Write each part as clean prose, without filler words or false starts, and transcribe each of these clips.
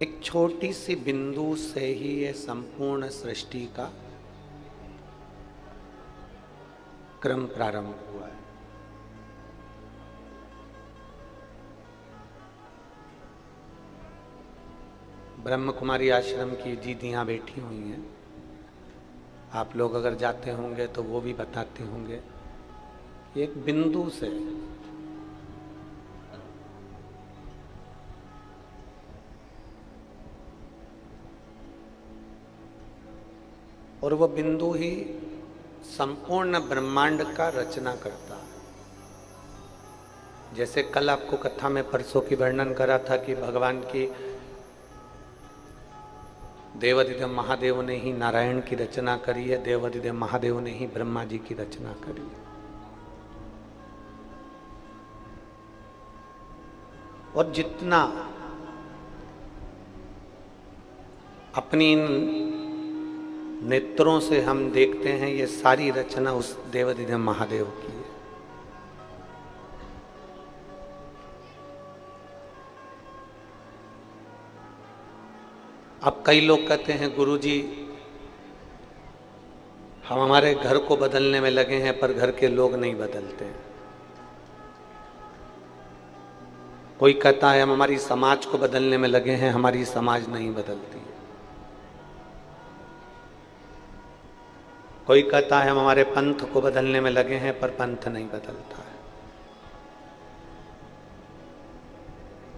एक छोटी सी बिंदु से ही ये संपूर्ण सृष्टि का क्रम प्रारंभ हुआ है। ब्रह्म कुमारी आश्रम की दीदियां बैठी हुई हैं। आप लोग अगर जाते होंगे तो वो भी बताते होंगे। एक बिंदु से और वो बिंदु ही संपूर्ण ब्रह्मांड का रचना करता है। जैसे कल आपको कथा में परसों की वर्णन करा था कि भगवान की देवादिदेव महादेव ने ही नारायण की रचना करी है, देवादिदेव महादेव ने ही ब्रह्मा जी की रचना करी है। और जितना अपनी नेत्रों से हम देखते हैं, ये सारी रचना उस देवादिदेव महादेव की है। अब कई लोग कहते हैं गुरुजी हम हमारे घर को बदलने में लगे हैं पर घर के लोग नहीं बदलते हैं। कोई कहता है हम हमारी समाज को बदलने में लगे हैं, हमारी समाज नहीं बदलती है। कोई कहता है हम हमारे पंथ को बदलने में लगे हैं पर पंथ नहीं बदलता है।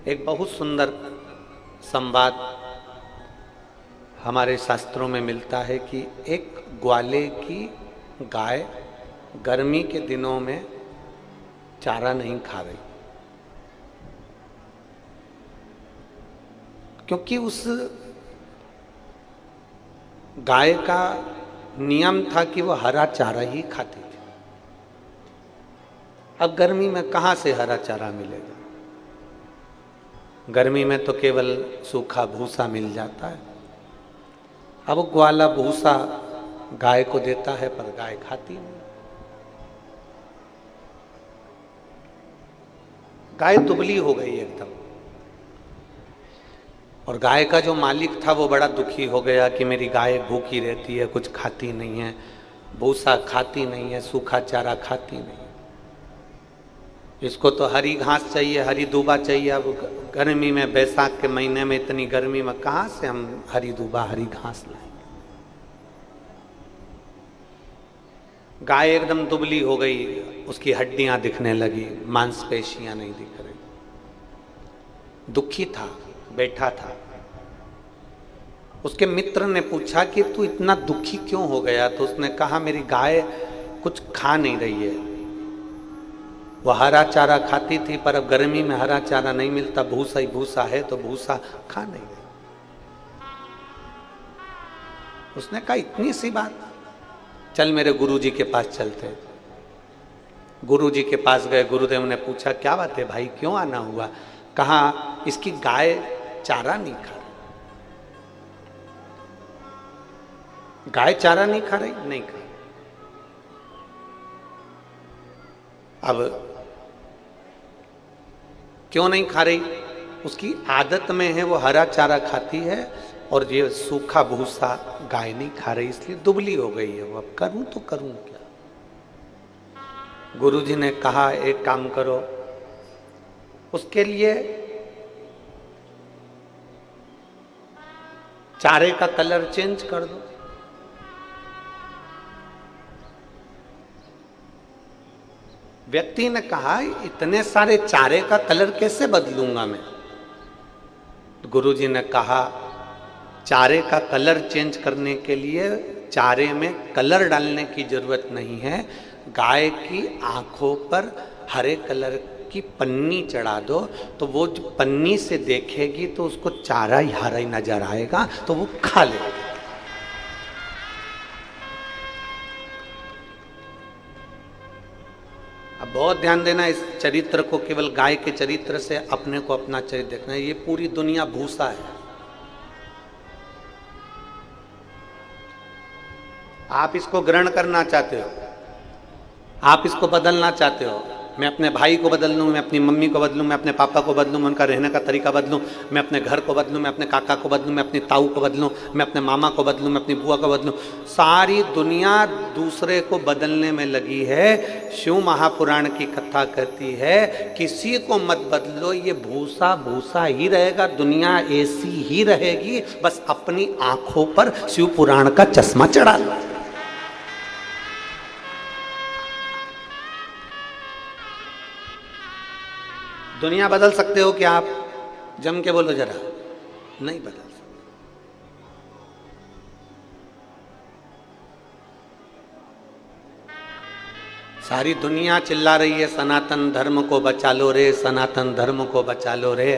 एक बहुत सुंदर संवाद हमारे शास्त्रों में मिलता है कि एक ग्वाले की गाय गर्मी के दिनों में चारा नहीं खा रही, क्योंकि उस गाय का नियम था कि वो हरा चारा ही खाती थी। अब गर्मी में कहाँ से हरा चारा मिलेगा? गर्मी में तो केवल सूखा भूसा मिल जाता है। अब ग्वाला भूसा गाय को देता है पर गाय खाती नहीं। गाय दुबली हो गई एकदम। और गाय का जो मालिक था वो बड़ा दुखी हो गया कि मेरी गाय भूखी रहती है, कुछ खाती नहीं है, भूसा खाती नहीं है, सूखा चारा खाती नहीं है। इसको तो हरी घास चाहिए, हरी दूबा चाहिए। अब गर्मी में, बैसाख के महीने में इतनी गर्मी में कहाँ से हम हरी दूबा, हरी घास लाएंगे? गाय एकदम दुबली हो गई, उसकी हड्डियां दिखने लगी, मांसपेशियां नहीं दिख रही। दुखी था, बैठा था। उसके मित्र ने पूछा कि तू इतना दुखी क्यों हो गया? तो उसने कहा मेरी गाय कुछ खा नहीं रही है। वह हरा चारा खाती थी पर अब गर्मी में हरा चारा नहीं मिलता, भूसा ही भूसा है, तो भूसा खा नहीं रही। उसने कहा इतनी सी बात, चल मेरे गुरुजी के पास चलते। गुरुजी के पास गए। गुरुदेव ने पूछा क्या बात है भाई, क्यों आना हुआ? कहा इसकी गाय चारा नहीं खा रही। गाय चारा नहीं खा रही? नहीं खा रही। अब क्यों नहीं खा रही? उसकी आदत में है, वो हरा चारा खाती है और ये सूखा भूसा गाय नहीं खा रही, इसलिए दुबली हो गई है वो। अब करूं तो करूं क्या? गुरुजी ने कहा एक काम करो, उसके लिए चारे का कलर चेंज कर दो। व्यक्ति ने कहा इतने सारे चारे का कलर कैसे बदलूंगा मैं? गुरुजी ने कहा चारे का कलर चेंज करने के लिए चारे में कलर डालने की जरूरत नहीं है। गाय की आंखों पर हरे कलर की पन्नी चढ़ा दो, तो वो जो पन्नी से देखेगी तो उसको चारा ही हरा ही नजर आएगा, तो वो खा लेगा। अब बहुत ध्यान देना इस चरित्र को, केवल गाय के चरित्र से अपने को अपना चरित्र देखना है। ये पूरी दुनिया भूसा है। आप इसको ग्रहण करना चाहते हो, आप इसको बदलना चाहते हो, मैं अपने भाई को बदल लूँ, मैं अपनी मम्मी को बदलूँ, मैं अपने पापा को बदलूँ, मैं उनका रहने का तरीका बदलूँ, मैं अपने घर को बदलूँ, मैं अपने काका को बदलूँ, मैं अपनी ताऊ को बदलूँ, मैं अपने मामा को बदलूँ, मैं अपनी बुआ को बदलूँ। सारी दुनिया दूसरे को बदलने में लगी है। शिव महापुराण की कथा कहती है किसी को मत बदलो, ये भूसा भूसा ही रहेगा, दुनिया ऐसी ही रहेगी, बस अपनी आंखों पर शिव पुराण का चश्मा चढ़ा लो। दुनिया बदल सकते हो क्या आप? जम के बोलो जरा। नहीं बदल सकते। सारी दुनिया चिल्ला रही है सनातन धर्म को बचा लो रे, सनातन धर्म को बचा लो रे,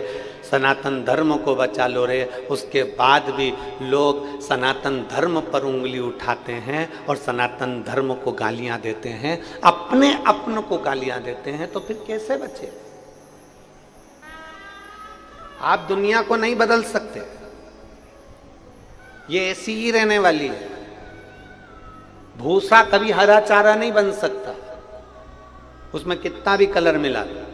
सनातन धर्म को बचा लो रे। उसके बाद भी लोग सनातन धर्म पर उंगली उठाते हैं और सनातन धर्म को गालियां देते हैं, अपने अपनों को गालियां देते हैं, तो फिर कैसे बचे? आप दुनिया को नहीं बदल सकते, ये ऐसी ही रहने वाली है। भूसा कभी हरा चारा नहीं बन सकता, उसमें कितना भी कलर मिला दो।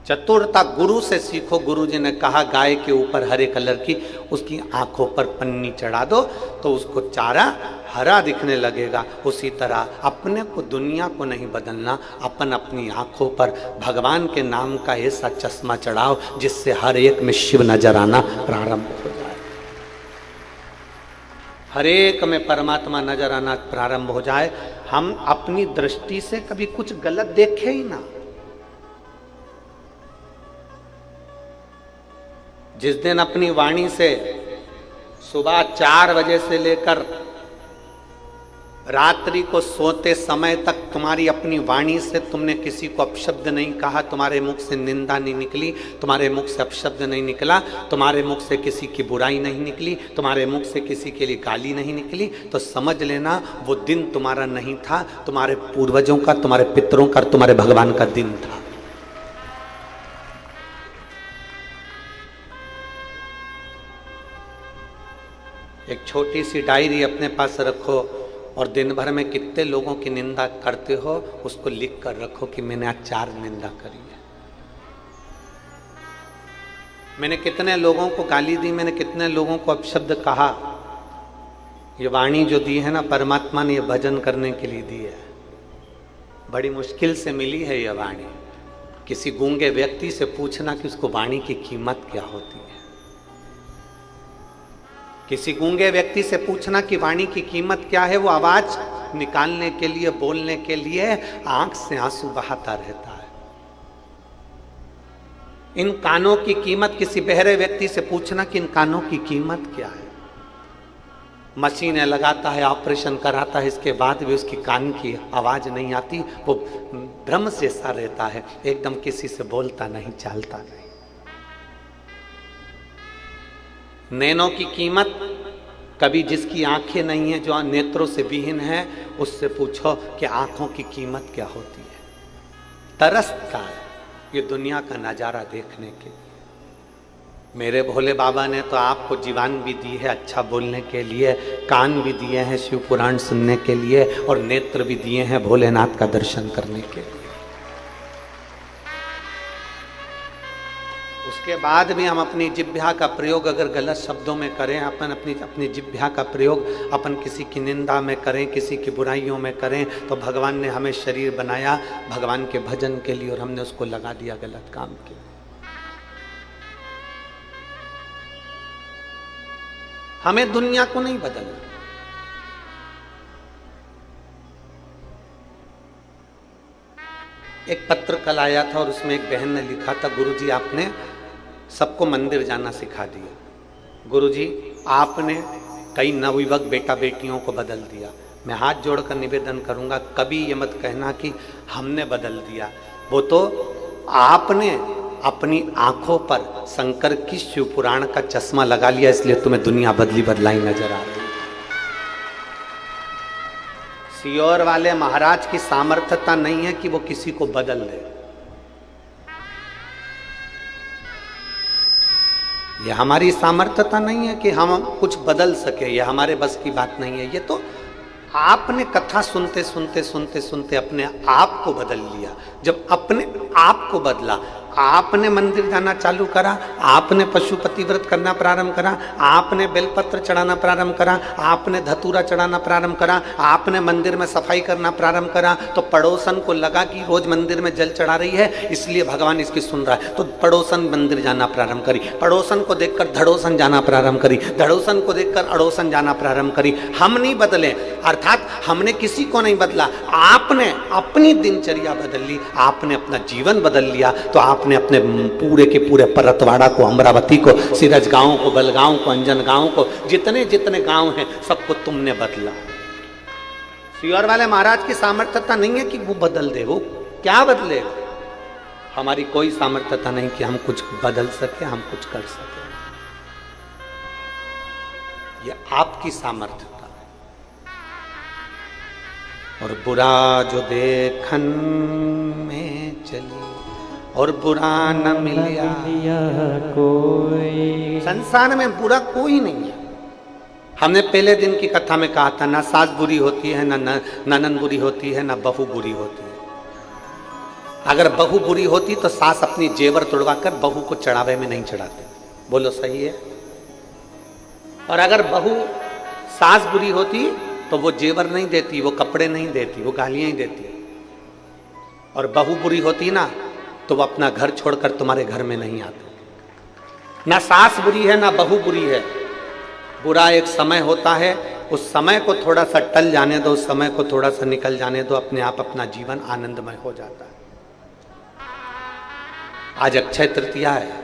चतुरता गुरु से सीखो। गुरु जी ने कहा गाय के ऊपर हरे कलर की उसकी आंखों पर पन्नी चढ़ा दो तो उसको चारा हरा दिखने लगेगा। उसी तरह अपने को, दुनिया को नहीं बदलना, अपन अपनी आंखों पर भगवान के नाम का ऐसा चश्मा चढ़ाओ जिससे हर एक में शिव नजर आना प्रारंभ हो जाए, हर एक में परमात्मा नजर आना प्रारंभ हो जाए। हम अपनी दृष्टि से कभी कुछ गलत देखे ही ना। जिस दिन अपनी वाणी से सुबह 4 बजे से लेकर रात्रि को सोते समय तक तुम्हारी अपनी वाणी से तुमने किसी को अपशब्द नहीं कहा, तुम्हारे मुख से निंदा नहीं निकली, तुम्हारे मुख से अपशब्द नहीं निकला, तुम्हारे मुख से किसी की बुराई नहीं निकली, तुम्हारे मुख से किसी के लिए गाली नहीं निकली, तो समझ लेना वो दिन तुम्हारा नहीं था, तुम्हारे पूर्वजों का, तुम्हारे पितरों का, तुम्हारे भगवान का दिन था। एक छोटी सी डायरी अपने पास रखो और दिन भर में कितने लोगों की निंदा करते हो उसको लिख कर रखो कि मैंने आज 4 निंदा करी है, मैंने कितने लोगों को गाली दी, मैंने कितने लोगों को अपशब्द कहा। ये वाणी जो दी है ना, परमात्मा ने ये भजन करने के लिए दी है। बड़ी मुश्किल से मिली है ये वाणी। किसी गूंगे व्यक्ति से पूछना कि उसको वाणी की कीमत क्या होती है। किसी गूंगे व्यक्ति से पूछना कि वाणी की कीमत क्या है, वो आवाज निकालने के लिए, बोलने के लिए आंख से आंसू बहाता रहता है। इन कानों की कीमत, किसी बहरे व्यक्ति से पूछना कि इन कानों की कीमत क्या है। मशीनें लगाता है, ऑपरेशन कराता है, इसके बाद भी उसकी कान की आवाज नहीं आती, वो भ्रम जैसा रहता है, एकदम किसी से बोलता नहीं, चालता नहीं। नैनों की कीमत, कभी जिसकी आंखें नहीं है, जो नेत्रों से विहीन है, उससे पूछो कि आंखों की कीमत क्या होती है। तरसता है ये दुनिया का नजारा देखने के लिए। मेरे भोले बाबा ने तो आपको जीवान भी दी है अच्छा बोलने के लिए, कान भी दिए हैं शिव पुराण सुनने के लिए, और नेत्र भी दिए हैं भोलेनाथ का दर्शन करने के लिए। उसके बाद भी हम अपनी जिह्वा का प्रयोग अगर गलत शब्दों में करें, अपनी जिह्वा का प्रयोग अपन किसी की निंदा में करें, किसी की बुराइयों में करें, तो भगवान ने हमें शरीर बनाया भगवान के भजन के लिए और हमने उसको लगा दिया गलत काम के लिए। हमें दुनिया को नहीं बदलना। एक पत्र कल आया था और उसमें एक बहन ने लिखा था, गुरुजी आपने सबको मंदिर जाना सिखा दिया। गुरुजी आपने कई नवयुवक बेटा बेटियों को बदल दिया। मैं हाथ जोड़कर निवेदन करूंगा, कभी ये मत कहना कि हमने बदल दिया। वो तो आपने अपनी आंखों पर शंकर की शिव पुराण का चश्मा लगा लिया, इसलिए तुम्हें दुनिया बदली बदलाई नजर आ रही है। सियोर वाले महाराज की सामर्थ्यता नहीं है कि वो किसी को बदल दे। ये हमारी सामर्थ्यता नहीं है कि हम कुछ बदल सके, ये हमारे बस की बात नहीं है। ये तो आपने कथा सुनते सुनते सुनते सुनते अपने आप को बदल लिया। जब अपने आप को बदला, आपने मंदिर जाना चालू करा, आपने पशुपति व्रत करना प्रारंभ करा, आपने बेलपत्र चढ़ाना प्रारंभ करा, आपने धतूरा चढ़ाना प्रारंभ करा, आपने मंदिर में सफाई करना प्रारंभ करा, तो पड़ोसन को लगा कि रोज मंदिर में जल चढ़ा रही है, इसलिए भगवान इसकी सुन रहा है, तो पड़ोसन मंदिर जाना प्रारंभ करी, पड़ोसन को देखकर धड़ोसन जाना प्रारंभ करी, धड़ोसन को देखकर अड़ोसन जाना प्रारंभ करी। हम नहीं बदले, अर्थात हमने किसी को नहीं बदला, आपने अपनी दिनचर्या बदल ली, आपने अपना जीवन बदल लिया। तो आपने अपने पूरे के पूरे परतवाड़ा को, अमरावती को, सिरज गांव को, बलगांव को, अंजन गांव को, जितने जितने गांव हैं सबको तुमने बदला। सियोर वाले महाराज की सामर्थ्यता नहीं है कि वो बदल दे, वो क्या बदलेगा। हमारी कोई सामर्थ्यता नहीं कि हम कुछ बदल सके, हम कुछ कर सके। ये आपकी सामर्थ्यता। और बुरा जो देखन में चली और बुरा न मिलिया कोई। संसार में बुरा कोई नहीं है। हमने पहले दिन की कथा में कहा था, ना सास बुरी होती है, ना ननन बुरी होती है, ना बहू बुरी होती है। अगर बहू बुरी होती तो सास अपनी जेवर तोड़वा कर बहू को चढ़ावे में नहीं चढ़ाते। बोलो सही है। और अगर बहू सास बुरी होती तो वो जेवर नहीं देती, वो कपड़े नहीं देती, वो गालियां ही देती। और बहू बुरी होती ना तो वो अपना घर छोड़कर तुम्हारे घर में नहीं आते। ना सास बुरी है ना बहू बुरी है। बुरा एक समय होता है, उस समय को थोड़ा सा टल जाने दो, उस समय को थोड़ा सा निकल जाने दो, अपने आप अपना जीवन आनंदमय हो जाता है। आज अक्षय तृतीया है।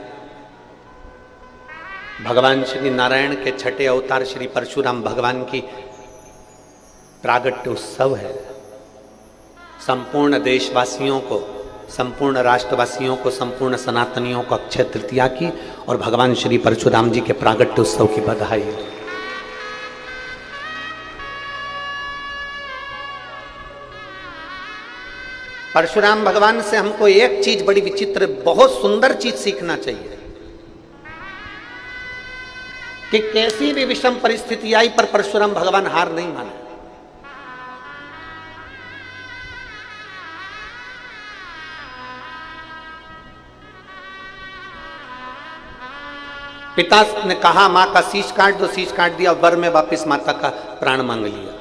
भगवान श्री नारायण के छठे अवतार श्री परशुराम भगवान की प्रागट्य उत्सव है। संपूर्ण देशवासियों को, संपूर्ण राष्ट्रवासियों को, संपूर्ण सनातनियों को अक्षय तृतीया की और भगवान श्री परशुराम जी के प्रागट्य उत्सव की बधाई है। परशुराम भगवान से हमको एक चीज बड़ी विचित्र, बहुत सुंदर चीज सीखना चाहिए कि कैसी भी विषम परिस्थिति आई पर परशुराम भगवान हार नहीं माने। पिता ने कहा मां का शीश काट दो, शीश काट दिया, वर में वापिस माता का प्राण मांग लिया।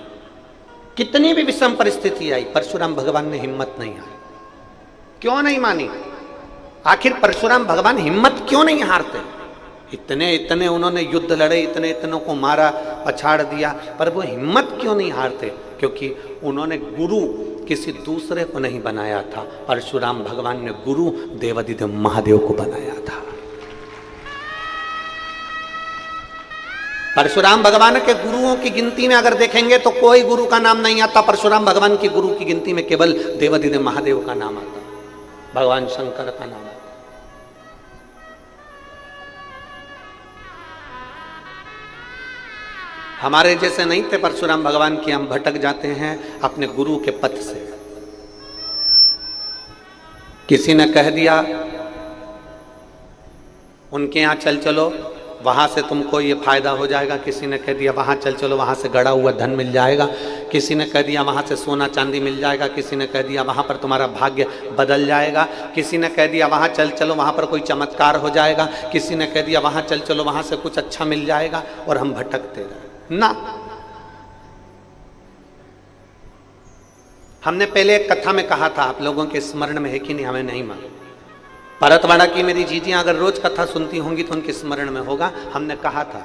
कितनी भी विषम परिस्थिति आई, परशुराम भगवान ने हिम्मत नहीं हारी। क्यों नहीं मानी? आखिर परशुराम भगवान हिम्मत क्यों नहीं हारते? इतने इतने उन्होंने युद्ध लड़े, इतने इतनों को मारा, पछाड़ दिया, पर वो हिम्मत क्यों नहीं हारते? क्योंकि उन्होंने गुरु किसी दूसरे को नहीं बनाया था। परशुराम भगवान ने गुरु देवाधिदेव महादेव को बनाया था। परशुराम भगवान के गुरुओं की गिनती में अगर देखेंगे तो कोई गुरु का नाम नहीं आता। परशुराम भगवान की गुरु की गिनती में केवल देवाधिदेव महादेव का नाम आता, भगवान शंकर का नाम आता। हमारे जैसे नहीं थे परशुराम भगवान की, हम भटक जाते हैं अपने गुरु के पथ से। किसी ने कह दिया उनके यहां चल चलो, वहां से तुमको ये फायदा हो जाएगा। किसी ने कह दिया वहां चल चलो, वहां से गड़ा हुआ धन मिल जाएगा। किसी ने कह दिया वहां से सोना चांदी मिल जाएगा। किसी ने कह दिया वहां पर तुम्हारा भाग्य बदल जाएगा। किसी ने कह दिया वहां चल चलो, वहां पर कोई चमत्कार हो जाएगा। किसी ने कह दिया वहां चल चलो, वहां से कुछ अच्छा मिल जाएगा। और हम भटकते रहे ना। हमने पहले एक कथा में कहा था, आप लोगों के स्मरण में है कि नहीं हमें नहीं मालूम। परतवाड़ा की मेरी जीजियां अगर रोज कथा सुनती होंगी तो उनके स्मरण में होगा। हमने कहा था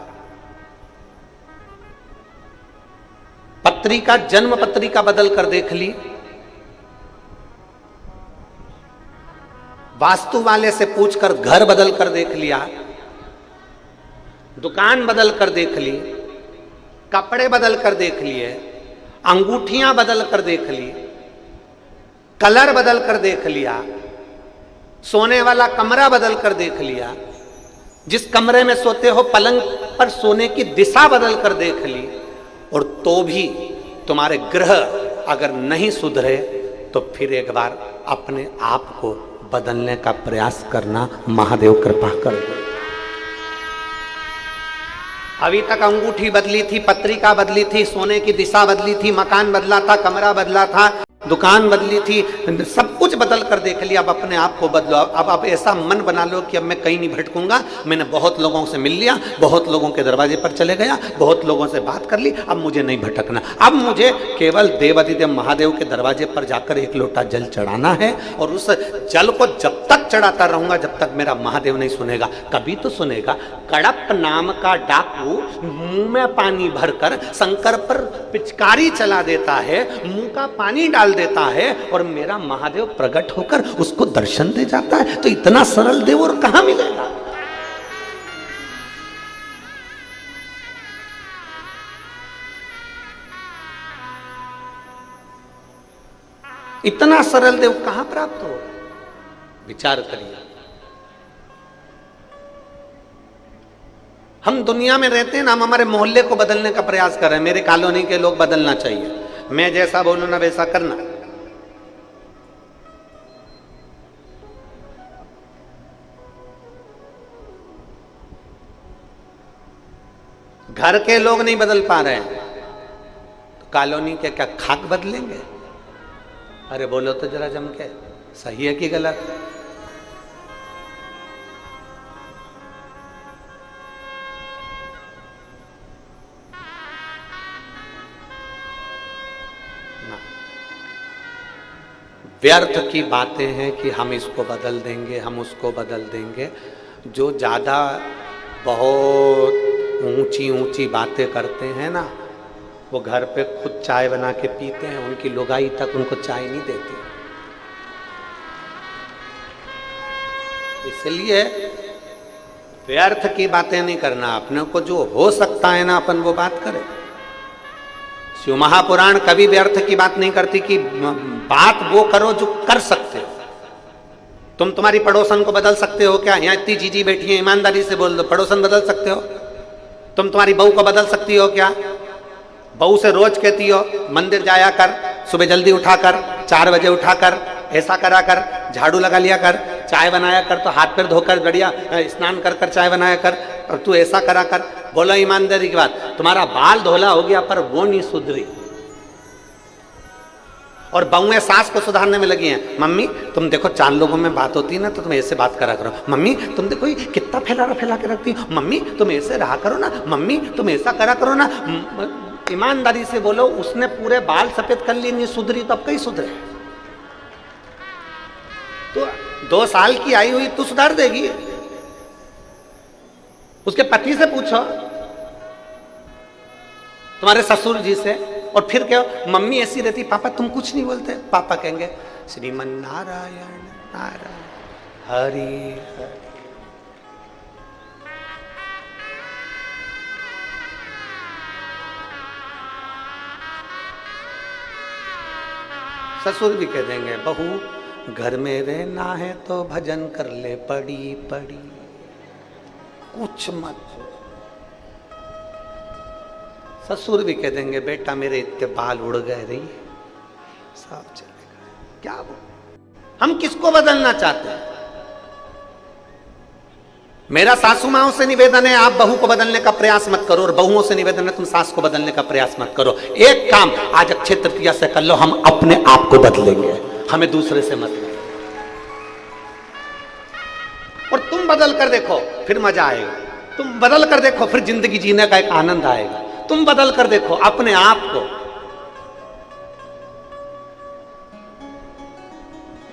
पत्रिका, जन्म पत्रिका बदल कर देख ली, वास्तु वाले से पूछकर घर बदल कर देख लिया, दुकान बदल कर देख ली, कपड़े बदल कर देख लिए, अंगूठियां बदल कर देख ली, कलर बदल कर देख लिया, सोने वाला कमरा बदल कर देख लिया, जिस कमरे में सोते हो पलंग पर सोने की दिशा बदल कर देख ली, और तो भी तुम्हारे ग्रह अगर नहीं सुधरे तो फिर एक बार अपने आप को बदलने का प्रयास करना, महादेव कृपा कर दो। अभी तक अंगूठी बदली थी, पत्रिका बदली थी, सोने की दिशा बदली थी, मकान बदला था, कमरा बदला था, दुकान बदली थी, सब कुछ बदल कर देख लिया। अब अपने आप को बदलो। अब आप ऐसा मन बना लो कि अब मैं कहीं नहीं भटकूंगा। मैंने बहुत लोगों से मिल लिया, बहुत लोगों के दरवाजे पर चले गया, बहुत लोगों से बात कर ली, अब मुझे नहीं भटकना। अब मुझे केवल देवाधिदेव महादेव के दरवाजे पर जाकर एक लोटा जल चढ़ाना है, और उस जल को जब तक चढ़ाता रहूंगा जब तक मेरा महादेव नहीं सुनेगा। कभी तो सुनेगा। कड़प नाम का डाकू मुंह में पानी भरकर शंकर पर पिचकारी चला देता है, मुंह का पानी डाल देता है, और मेरा महादेव प्रकट होकर उसको दर्शन दे जाता है। तो इतना सरल देव और कहां मिलेगा? इतना सरल देव कहां प्राप्त हो? विचार करिए। हम दुनिया में रहते हैं ना, हम हमारे मोहल्ले को बदलने का प्रयास कर रहे हैं। मेरे कॉलोनी के लोग बदलना चाहिए, मैं जैसा बोलूं ना वैसा करना। घर के लोग नहीं बदल पा रहे हैं तो कॉलोनी के क्या खाक बदलेंगे? अरे बोलो तो जरा जम के, सही है कि गलत? ना, व्यर्थ की बातें हैं कि हम इसको बदल देंगे, हम उसको बदल देंगे। जो ज्यादा बहुत ऊंची ऊंची बातें करते हैं ना, वो घर पे खुद चाय बना के पीते हैं, उनकी लुगाई तक उनको चाय नहीं देती। इसलिए व्यर्थ की बातें नहीं करना, अपने को जो हो सकता है ना अपन वो बात करें। शिव महापुराण कभी व्यर्थ की बात नहीं करती कि बात वो करो जो कर सकते हो। तुम तुम्हारी पड़ोसन को बदल सकते हो क्या? यहाँ इतनी जीजी बैठी है, ईमानदारी से बोल दो, पड़ोसन बदल सकते हो? तुम तुम्हारी बहू को बदल सकती हो क्या? बहू से रोज कहती हो मंदिर जाया कर, सुबह जल्दी उठाकर, 4 बजे उठाकर, ऐसा करा कर, झाड़ू लगा लिया कर, चाय बनाया कर, तो हाथ पैर धोकर बढ़िया स्नान कर कर चाय बनाया कर, और तू ऐसा करा कर। बोलो ईमानदारी की बात, तुम्हारा बाल धोला हो गया पर वो नहीं सुधरी, और बहुएं सास को सुधारने में लगी हैं। मम्मी तुम देखो, 4 लोगों में बात होती है ना तो तुम ऐसे बात करा करो। मम्मी तुम देखो ये कितना फैला के रखती हो। मम्मी तुम ऐसे रहा करो ना। मम्मी तुम ऐसा करा करो ना। ईमानदारी से बोलो, उसने पूरे बाल सफेद कर लिए, नहीं सुधरी तो अब कहीं सुधरे? तो 2 साल की आई हुई तू सुधार देगी? उसके पति से पूछो, तुम्हारे ससुर जी से। और फिर क्या, मम्मी ऐसी रहती, पापा तुम कुछ नहीं बोलते? पापा कहेंगे श्रीमन नारायण नारायण हरि हरि। ससुर भी कह देंगे बहू घर में रहना है तो भजन कर ले, पड़ी पड़ी कुछ मत। ससुर भी कह देंगे बेटा मेरे इतने बाल उड़ गए रही, सब चलेगा। क्या वो, हम किसको बदलना चाहते हैं? मेरा सासू माओं से निवेदन है, आप बहू को बदलने का प्रयास मत करो, और बहुओं से निवेदन है तुम सास को बदलने का प्रयास मत करो। एक काम आज अक्षय तृतीया से कर लो, हम अपने आप को बदलेंगे, हमें दूसरे से मत। और तुम बदल कर देखो फिर मजा आएगा। तुम बदल कर देखो फिर जिंदगी जीने का एक आनंद आएगा। तुम बदल कर देखो अपने आप को,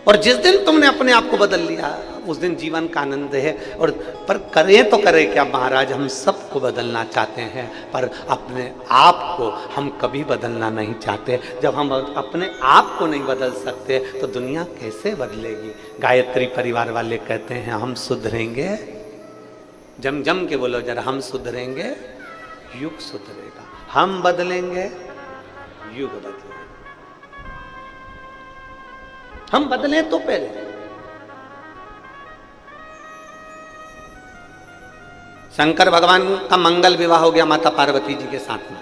और जिस दिन तुमने अपने आप को बदल लिया उस दिन जीवन का आनंद है। और पर करें तो करें क्या महाराज, हम सबको बदलना चाहते हैं, पर अपने आप को हम कभी बदलना नहीं चाहते। जब हम अपने आप को नहीं बदल सकते तो दुनिया कैसे बदलेगी? गायत्री परिवार वाले कहते हैं हम सुधरेंगे, जम जम के बोलो जरा, हम सुधरेंगे युग सुधरेगा, हम बदलेंगे युग बदलेगा। हम बदले तो पहले। शंकर भगवान का मंगल विवाह हो गया माता पार्वती जी के साथ में।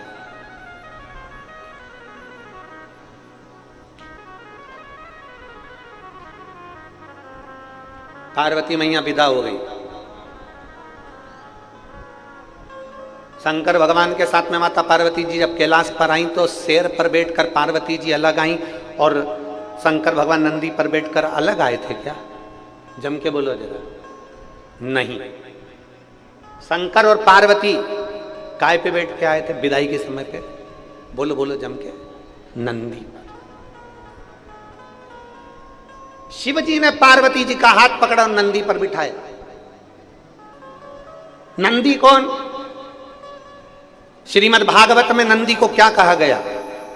पार्वती मैया विदा हो गई। शंकर भगवान के साथ में माता पार्वती जी जब कैलाश पर आई तो शेर पर बैठकर पार्वती जी अलग आई और शंकर भगवान नंदी पर बैठकर अलग आए थे क्या? जम के बोलो जरा। नहीं, शंकर और पार्वती काय पे बैठ के आए थे विदाई के समय पे? बोलो बोलो जम के। नंदी पर। शिव जी ने पार्वती जी का हाथ पकड़ा और नंदी पर बिठाया। नंदी कौन? श्रीमद् भागवत में नंदी को क्या कहा गया?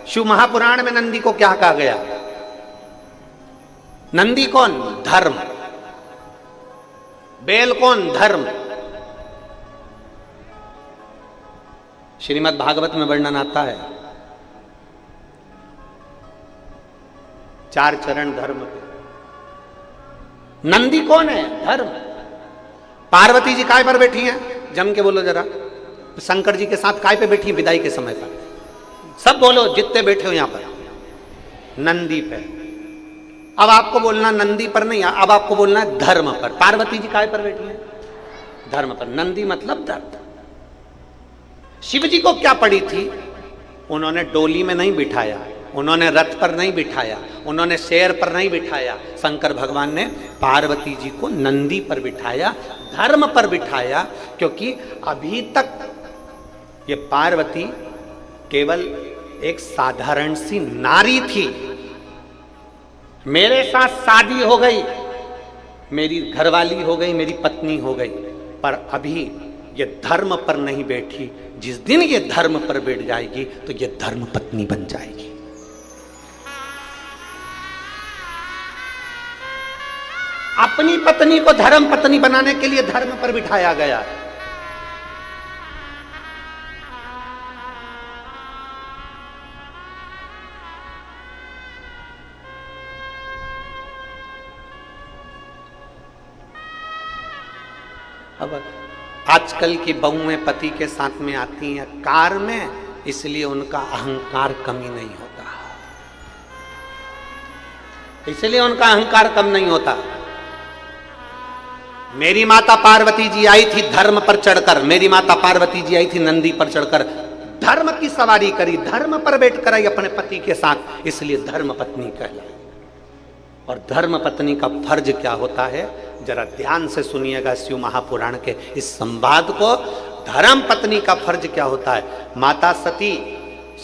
शिव महापुराण में नंदी को क्या कहा गया? नंदी कौन? धर्म। बैल कौन? धर्म। श्रीमद् भागवत में वर्णन आता है 4 चरण धर्म के। नंदी कौन है? धर्म। पार्वती जी काय पर बैठी हैं? जम के बोलो जरा। शंकर जी के साथ काय पे बैठी विदाई के समय पर? सब बोलो जितने बैठे हो यहां पर। नंदी पे। अब आपको बोलना नंदी पर नहीं, अब आपको बोलना है धर्म पर। पार्वती जी काय पर बैठी हैं? धर्म पर। नंदी मतलब दर्द। शिव जी को क्या पड़ी थी? उन्होंने डोली में नहीं बिठाया, उन्होंने रथ पर नहीं बिठाया, उन्होंने शेर पर नहीं बिठाया। शंकर भगवान ने पार्वती जी को नंदी पर बिठाया, धर्म पर बिठाया, क्योंकि अभी तक ये पार्वती केवल एक साधारण सी नारी थी। मेरे साथ शादी हो गई, मेरी घरवाली हो गई, मेरी पत्नी हो गई, पर अभी ये धर्म पर नहीं बैठी। जिस दिन ये धर्म पर बैठ जाएगी तो ये धर्म पत्नी बन जाएगी। अपनी पत्नी को धर्म पत्नी बनाने के लिए धर्म पर बिठाया गया है। अब आजकल की बहुएं पति के साथ में आती हैं कार में, इसलिए उनका अहंकार कमी नहीं होता, इसलिए उनका अहंकार कम नहीं होता। मेरी माता पार्वती जी आई थी धर्म पर चढ़कर, मेरी माता पार्वती जी आई थी नंदी पर चढ़कर, धर्म की सवारी करी, धर्म पर बैठकर आई अपने पति के साथ, इसलिए धर्म पत्नी कहलाई। और धर्म पत्नी का फर्ज क्या होता है, जरा ध्यान से सुनिएगा शिव महापुराण के इस संवाद को। धर्म पत्नी का फर्ज क्या होता है? माता सती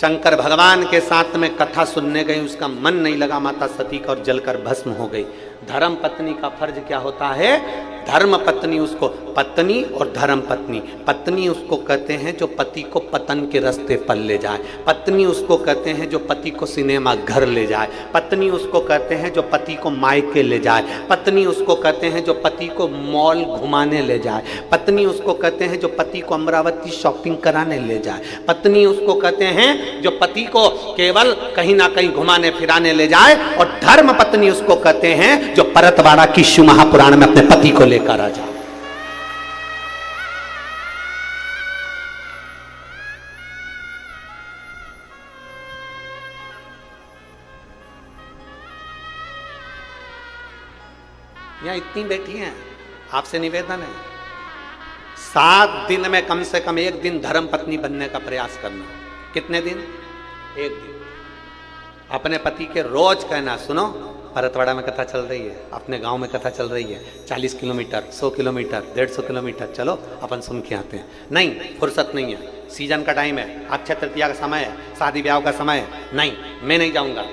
शंकर भगवान के साथ में कथा सुनने गई, उसका मन नहीं लगा माता सती का और जलकर भस्म हो गई। धर्म पत्नी का फर्ज क्या होता है? धर्म पत्नी उसको, पत्नी और धर्म पत्नी, पत्नी उसको कहते हैं जो पति को पतन के रास्ते पर ले जाए, पत्नी उसको कहते हैं जो पति को सिनेमा घर ले जाए, पत्नी उसको कहते हैं जो पति को मायके ले जाए, पत्नी उसको कहते हैं जो पति को मॉल घुमाने ले जाए, पत्नी उसको कहते हैं जो पति को अमरावती शॉपिंग कराने ले जाए, पत्नी उसको कहते हैं जो पति को केवल कहीं ना कहीं घुमाने फिराने ले जाए, और धर्म पत्नी उसको कहते हैं जो परतवाड़ा की शिव महापुराण में अपने पति को लेकर आ जाए। यहां इतनी बैठी हैं, आपसे निवेदन है 7 दिन में कम से कम 1 दिन धर्म पत्नी बनने का प्रयास करना। कितने दिन? 1 दिन। अपने पति के रोज कहना, सुनो परतवाड़ा में कथा चल रही है, अपने गांव में कथा चल रही है, 40 किलोमीटर, 100 किलोमीटर, 150 किलोमीटर, चलो अपन सुन के आते हैं। नहीं, फुर्सत नहीं है, सीजन का टाइम है, अक्षय तृतीया का समय है, शादी ब्याह का समय है, नहीं मैं नहीं जाऊंगा।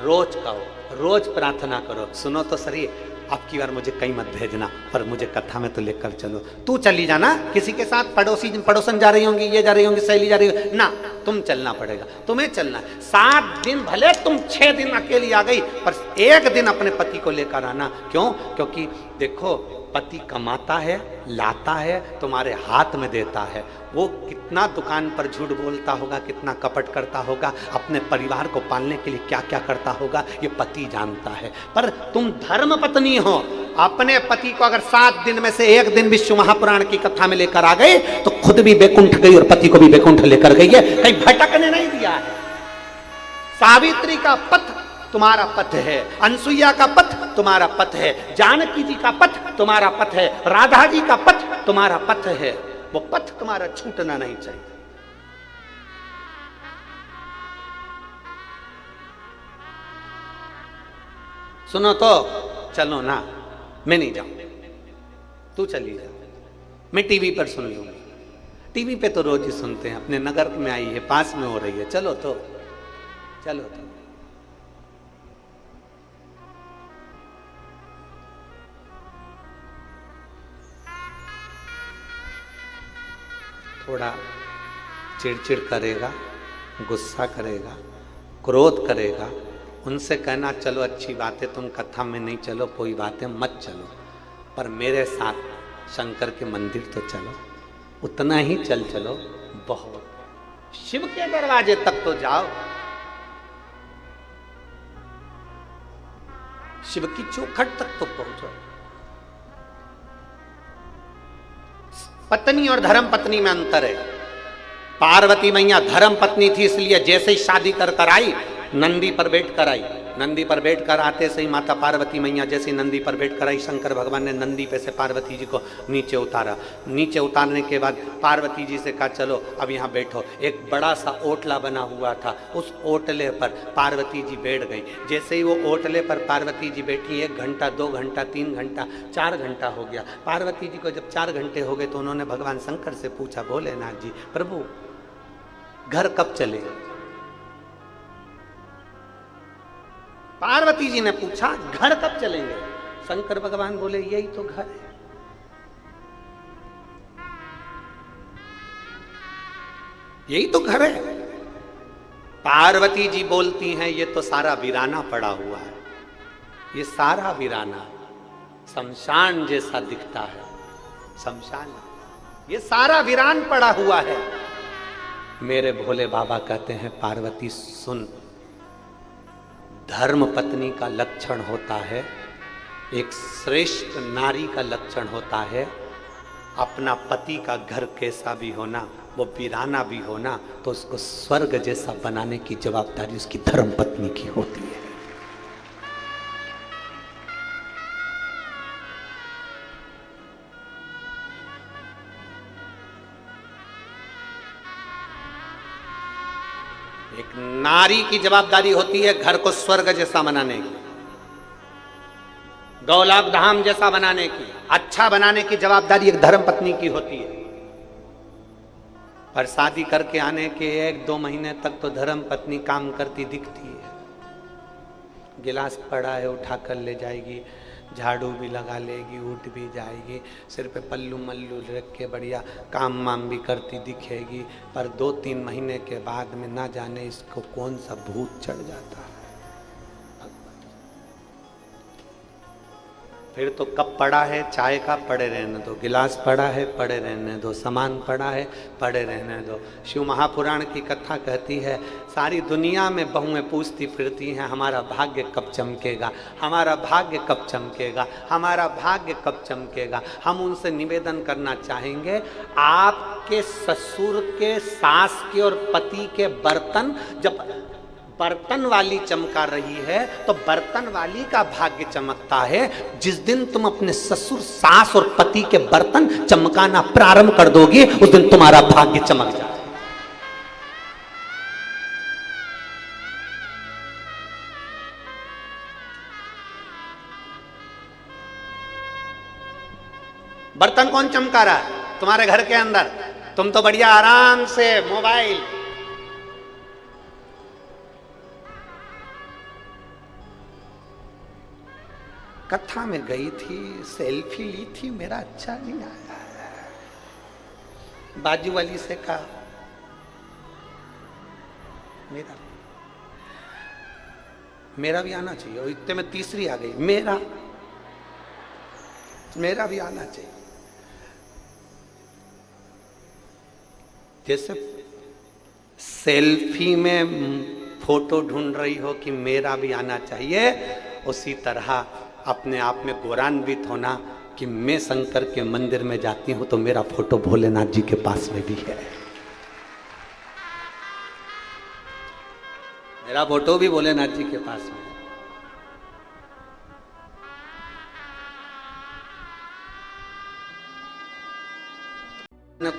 रोज कहो, रोज प्रार्थना करो, सुनो तो सही, अब की बार मुझे कहीं मत भेजना, पर मुझे कथा में तो लेकर चलो। तू चली जाना किसी के साथ, पड़ोसन जा रही होंगी, ये जा रही होंगी, सहेली जा रही हो ना, तुम चलना पड़ेगा, तुम्हें चलना है। 7 दिन भले तुम 6 दिन अकेली आ गई, पर 1 दिन अपने पति को लेकर आना। क्यों? क्योंकि देखो पति कमाता है, लाता है, तुम्हारे हाथ में देता है। वो कितना दुकान पर झूठ बोलता होगा, कितना कपट करता होगा, अपने परिवार को पालने के लिए क्या क्या करता होगा, ये पति जानता है। पर तुम धर्म पत्नी हो, अपने पति को अगर 7 दिन में से 1 दिन विश्व महापुराण की कथा में लेकर आ गए तो खुद भी बैकुंठ गई और पति को भी बैकुंठ लेकर गई है, कहीं भटकने नहीं दिया है। सावित्री का पथ तुम्हारा पथ है, अनसुईया का पथ तुम्हारा पथ है, जानकी जी का पथ तुम्हारा पथ है, राधा जी का पथ तुम्हारा पथ है। वो पथ तुम्हारा छूटना नहीं चाहिए। सुनो तो चलो ना, मैं नहीं जाऊं, तू चली जा, मैं टीवी पर सुन लूंगी। टीवी पे तो रोज ही सुनते हैं, अपने नगर में आई है, पास में हो रही है, चलो तो, चलो तो। थोड़ा चिड़चिड़ करेगा, गुस्सा करेगा, क्रोध करेगा, उनसे कहना चलो अच्छी बात है, तुम कथा में नहीं चलो, कोई बात है, मत चलो, पर मेरे साथ शंकर के मंदिर तो चलो, उतना ही चल चलो, बहुत। शिव के दरवाजे तक तो जाओ, शिव की चौखट तक तो पहुंचो। पत्नी और धर्म पत्नी में अंतर है। पार्वती मैया धर्म पत्नी थी, इसलिए जैसे ही शादी कर आई, नंदी पर बैठ कर आई। नंदी पर बैठ कर आते से ही माता पार्वती मैया जैसे नंदी पर बैठ कर आई, शंकर भगवान ने नंदी पे से पार्वती जी को नीचे उतारा। नीचे उतारने के बाद पार्वती जी से कहा चलो अब यहाँ बैठो। एक बड़ा सा ओटला बना हुआ था, उस ओटले पर पार्वती जी बैठ गई। जैसे ही वो ओटले पर पार्वती जी बैठी, 1 घंटा 2 घंटा 3 घंटा 4 घंटा हो गया। पार्वती जी को जब 4 घंटे हो गए तो उन्होंने भगवान शंकर से पूछा, भोलेनाथ जी प्रभु घर कब चले? पार्वती जी ने पूछा घर कब चलेंगे? शंकर भगवान बोले यही तो घर है, यही तो घर है। पार्वती जी बोलती हैं ये तो सारा वीराना पड़ा हुआ है, ये सारा वीराना शमशान जैसा दिखता है, शमशान, ये सारा वीरान पड़ा हुआ है। मेरे भोले बाबा कहते हैं पार्वती सुन, धर्म पत्नी का लक्षण होता है, एक श्रेष्ठ नारी का लक्षण होता है, अपना पति का घर कैसा भी होना, वो वीराना भी होना, तो उसको स्वर्ग जैसा बनाने की जवाबदारी उसकी धर्म पत्नी की होती है। एक नारी की जवाबदारी होती है घर को स्वर्ग जैसा बनाने की, गौलाक धाम जैसा बनाने की, अच्छा बनाने की जवाबदारी एक धर्म पत्नी की होती है। पर शादी करके आने के 1-2 महीने तक तो धर्म पत्नी काम करती दिखती है। गिलास पड़ा है उठा कर ले जाएगी, झाड़ू भी लगा लेगी, उठ भी जाएगी, सिर पे पल्लू मल्लू रख के बढ़िया काम वाम भी करती दिखेगी। पर 2-3 महीने के बाद में ना जाने इसको कौन सा भूत चढ़ जाता है। फिर तो कप पड़ा है चाय का, पड़े रहने दो, गिलास पड़ा है पड़े रहने दो, सामान पड़ा है पड़े रहने दो। शिव महापुराण की कथा कहती है सारी दुनिया में बहुएं पूछती फिरती हैं हमारा भाग्य कब चमकेगा, हमारा भाग्य कब चमकेगा, हमारा भाग्य कब चमकेगा। हम उनसे निवेदन करना चाहेंगे आपके ससुर के, सास के और पति के बर्तन, जब बर्तन वाली चमका रही है तो बर्तन वाली का भाग्य चमकता है। जिस दिन तुम अपने ससुर, सास और पति के बर्तन चमकाना प्रारंभ कर दोगे उस दिन तुम्हारा भाग्य चमक जाए। बर्तन कौन चमका रहा है तुम्हारे घर के अंदर? तुम तो बढ़िया आराम से मोबाइल, कथा में गई थी, सेल्फी ली थी, मेरा अच्छा नहीं आया। बाजू वाली से कहा मेरा भी आना चाहिए, और इतने में तीसरी आ गई, मेरा भी आना चाहिए। जैसे सेल्फी में फोटो ढूंढ रही हो कि मेरा भी आना चाहिए, उसी तरह अपने आप में गौरवान्वित होना कि मैं शंकर के मंदिर में जाती हूं तो मेरा फोटो भोलेनाथ जी के पास में भी है, मेरा फोटो भी भोलेनाथ जी के पास में।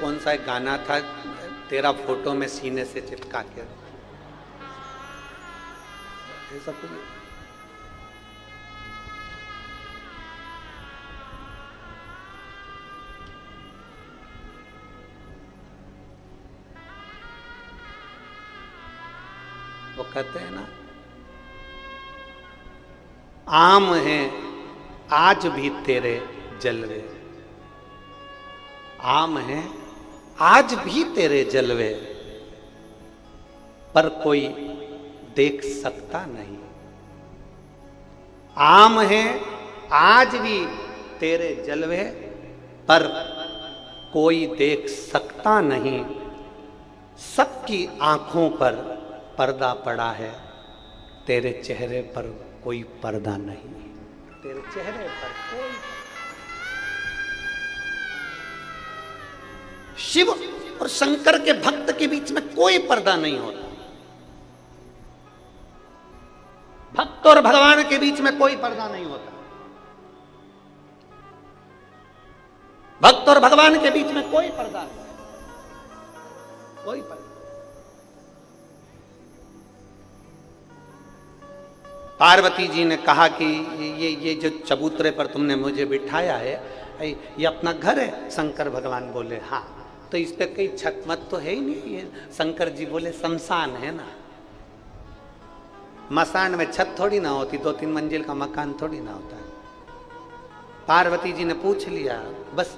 कौन सा एक गाना था, तेरा फोटो में सीने से चिपका के, ऐसा कुछ वो कहते हैं ना, आम है आज भी तेरे जलवे, आम है आज भी तेरे जलवे, पर कोई देख सकता नहीं। आम है आज भी तेरे जलवे, पर कोई देख सकता नहीं। सबकी आंखों पर पर्दा पड़ा है, तेरे चेहरे पर कोई पर्दा नहीं। तेरे चेहरे पर कोई, शिव और शंकर के भक्त के बीच में कोई पर्दा नहीं होता। भक्त और भगवान के बीच में कोई पर्दा नहीं होता। भक्त और भगवान के बीच में कोई पर्दा नहीं, कोई पर्दा। पार्वती जी ने कहा कि ये जो चबूतरे पर तुमने मुझे बिठाया है, ये अपना घर है? शंकर भगवान बोले हाँ। तो इस पे कहीं छत मत तो है ही नहीं। ये शंकर जी बोले शमशान है ना, मसान में छत थोड़ी ना होती, 2-3 मंजिल का मकान थोड़ी ना होता है। पार्वती जी ने पूछ लिया, बस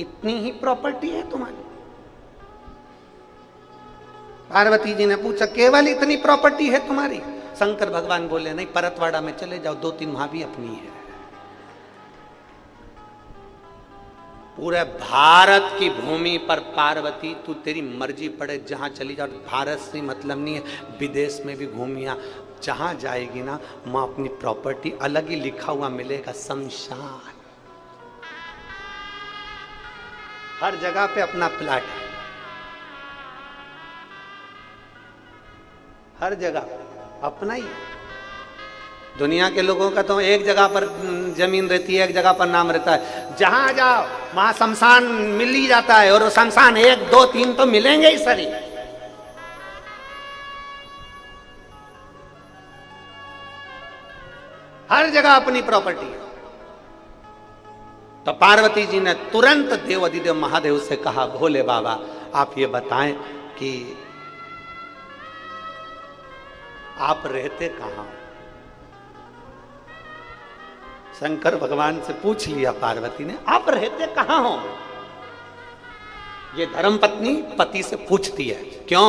इतनी ही प्रॉपर्टी है तुम्हारी? पार्वती जी ने पूछा, केवल इतनी प्रॉपर्टी है तुम्हारी? शंकर भगवान बोले नहीं, परतवाड़ा में चले जाओ, 2-3 वहां भी अपनी है। पूरे भारत की भूमि पर पार्वती, तू तेरी मर्जी पड़े जहां चली जाओ, भारत से मतलब नहीं है, विदेश में भी घूमिया, जहां जाएगी ना वहां अपनी प्रॉपर्टी अलग ही लिखा हुआ मिलेगा, शमशान। हर जगह पे अपना प्लाट है, हर जगह अपना ही। दुनिया के लोगों का तो एक जगह पर जमीन रहती है, एक जगह पर नाम रहता है, जहां जाओ वहां शमशान मिल ही जाता है, और शमशान 1, 2, 3 तो मिलेंगे ही सरी। हर जगह अपनी प्रॉपर्टी है। तो पार्वती जी ने तुरंत देव अधिदेव महादेव से कहा, भोले बाबा आप ये बताएं कि आप रहते कहां? शंकर भगवान से पूछ लिया पार्वती ने, आप रहते कहां हो? ये धर्मपत्नी पति से पूछती है, क्यों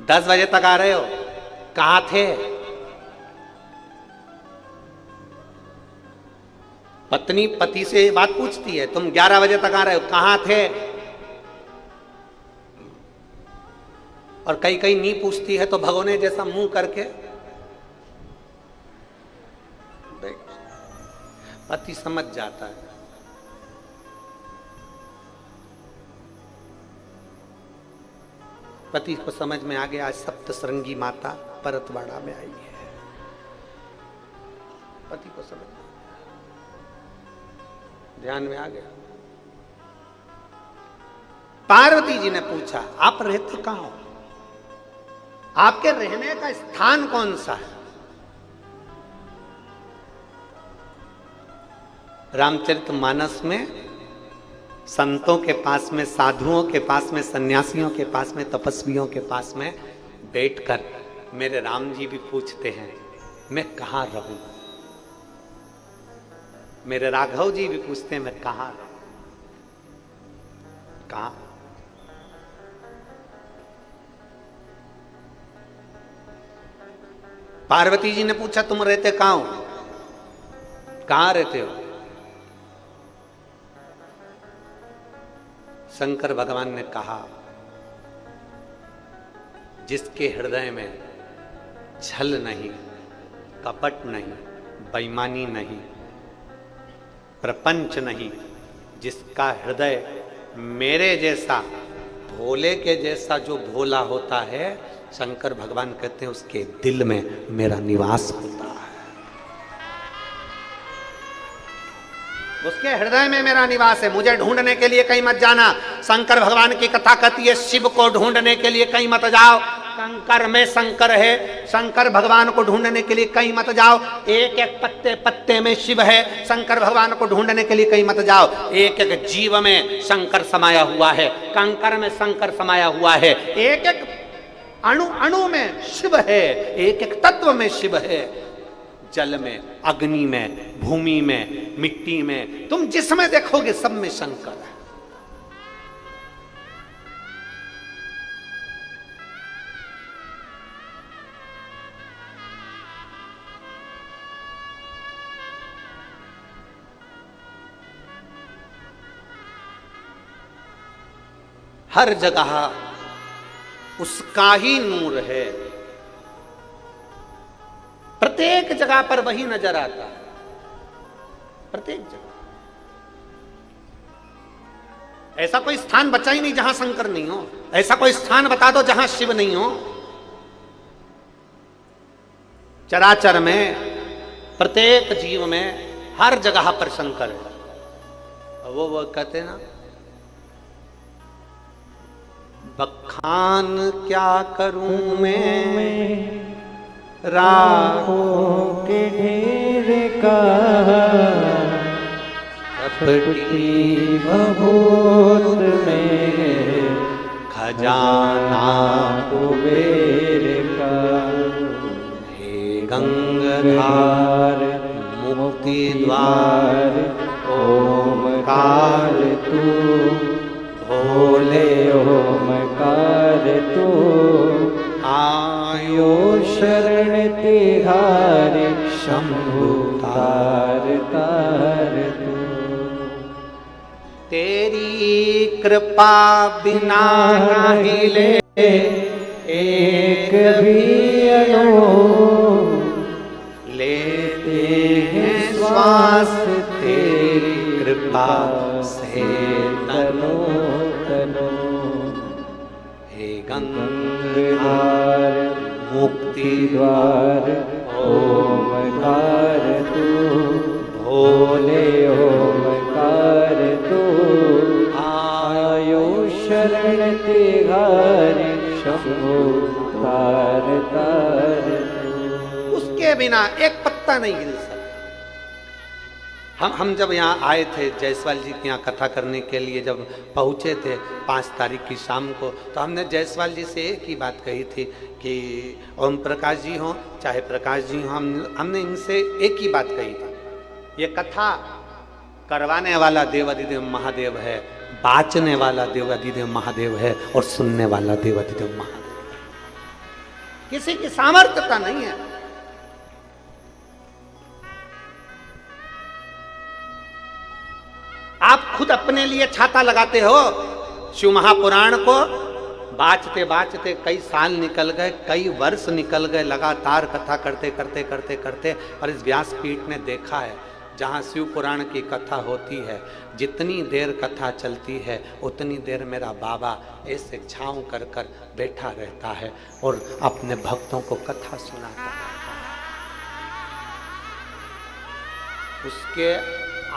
10 बजे तक आ रहे हो, कहां थे? पत्नी पति से बात पूछती है, तुम 11 बजे तक आ रहे हो, कहां थे? और कई कई नहीं पूछती है तो भगोने जैसा मुंह करके पति समझ जाता है। पति को समझ में आ गया, आज सप्तशृंगी माता परतवाड़ा में आई है। पति को समझ ध्यान में आ गया। पार्वती जी ने पूछा, आप रहते कहां हो? आपके रहने का स्थान कौन सा है? रामचरितमानस में संतों के पास में, साधुओं के पास में, सन्यासियों के पास में, तपस्वियों के पास में बैठकर मेरे राम जी भी पूछते हैं मैं कहां रहूं। मेरे राघव जी भी पूछते हैं मैं कहां रहूं, कहां। पार्वती जी ने पूछा, तुम रहते कहां हो, कहां रहते हो? शंकर भगवान ने कहा, जिसके हृदय में छल नहीं, कपट नहीं, बेईमानी नहीं, प्रपंच नहीं, जिसका हृदय मेरे जैसा, भोले के जैसा जो भोला होता है, शंकर भगवान कहते हैं उसके दिल में मेरा निवास होता है, उसके हृदय में मेरा निवास है। मुझे ढूंढने के लिए कहीं मत जाना। शंकर भगवान की कथा कहती है, शिव को ढूंढने के लिए कहीं मत जाओ, कंकर में शंकर है। शंकर भगवान को ढूंढने के लिए कहीं मत जाओ, एक एक पत्ते पत्ते में शिव है। शंकर भगवान को ढूंढने के लिए कहीं मत जाओ, एक एक जीव में शंकर समाया हुआ है, कंकर में शंकर समाया हुआ है, एक एक अणु अणु में शिव है, एक एक तत्व में शिव है। जल में, अग्नि में, भूमि में, मिट्टी में, तुम जिसमें देखोगे सब में शंकर है। हर जगह उसका ही नूर है, प्रत्येक जगह पर वही नजर आता है, प्रत्येक जगह। ऐसा कोई स्थान बचा ही नहीं जहां शंकर नहीं हो, ऐसा कोई स्थान बता दो जहां शिव नहीं हो। चराचर में, प्रत्येक जीव में, हर जगह पर शंकर है। वो कहते ना, बखान क्या करूं मैं राहों के ढेर का, कपटी भभूत में खजाना कुबेर का। हे गंगाधार मुक्ति द्वार ओमकार तू, भोले ओमकार तू, आयो शरण तिहारे शंभु तार तार तू। तेरी कृपा बिना नहीं ले एक भी अणु, लेते हैं श्वास तेरी कृपा से तनो तनो। हे गंगाधार मुक्ति द्वार ओमकार तू, भोले ओमकार तू, आयो शरण तिहारे शंभु तार तार। उसके बिना एक पत्ता नहीं हिल सकता। हम जब यहाँ आए थे जायसवाल जी के यहाँ कथा करने के लिए, जब पहुँचे थे 5 तारीख की शाम को, तो हमने जायसवाल जी से एक ही बात कही थी कि ओम प्रकाश जी हों चाहे प्रकाश जी हों, हमने इनसे एक ही बात कही थी, ये कथा करवाने वाला देवाधिदेव महादेव है, बाचने वाला देवाधिदेव महादेव है, और सुनने वाला देवाधिदेव महादेव। किसी की सामर्थ्यता नहीं है। आप खुद अपने लिए छाता लगाते हो। शिव महापुराण को बाँचते बाँचते कई साल निकल गए, कई वर्ष निकल गए, लगातार कथा करते करते करते करते, और इस व्यासपीठ ने देखा है जहाँ शिव पुराण की कथा होती है, जितनी देर कथा चलती है उतनी देर मेरा बाबा ऐसे छाँव कर कर बैठा रहता है और अपने भक्तों को कथा सुनाता है। उसके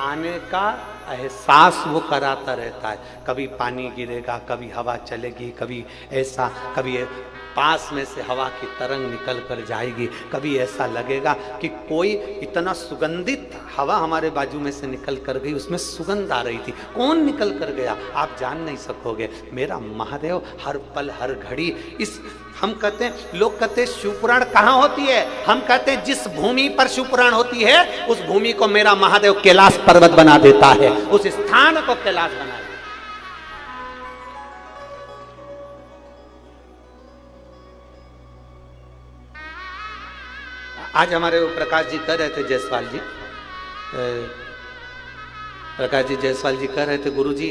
आने का एहसास वो कराता रहता है। कभी पानी गिरेगा, कभी हवा चलेगी, कभी ऐसा, कभी पास में से हवा की तरंग निकल कर जाएगी, कभी ऐसा लगेगा कि कोई इतना सुगंधित हवा हमारे बाजू में से निकल कर गई, उसमें सुगंध आ रही थी। कौन निकल कर गया आप जान नहीं सकोगे। मेरा महादेव हर पल हर घड़ी इस, हम कहते हैं, लोग कहते हैं शिवपुराण कहाँ होती है, हम कहते हैं जिस भूमि पर शिवपुराण होती है उस भूमि को मेरा महादेव कैलाश पर्वत बना देता है, उस स्थान को कैलाश बना देता है। आज हमारे वो प्रकाश जी कह रहे थे, जायसवाल जी, प्रकाश जी जायसवाल जी कह रहे थे, गुरु जी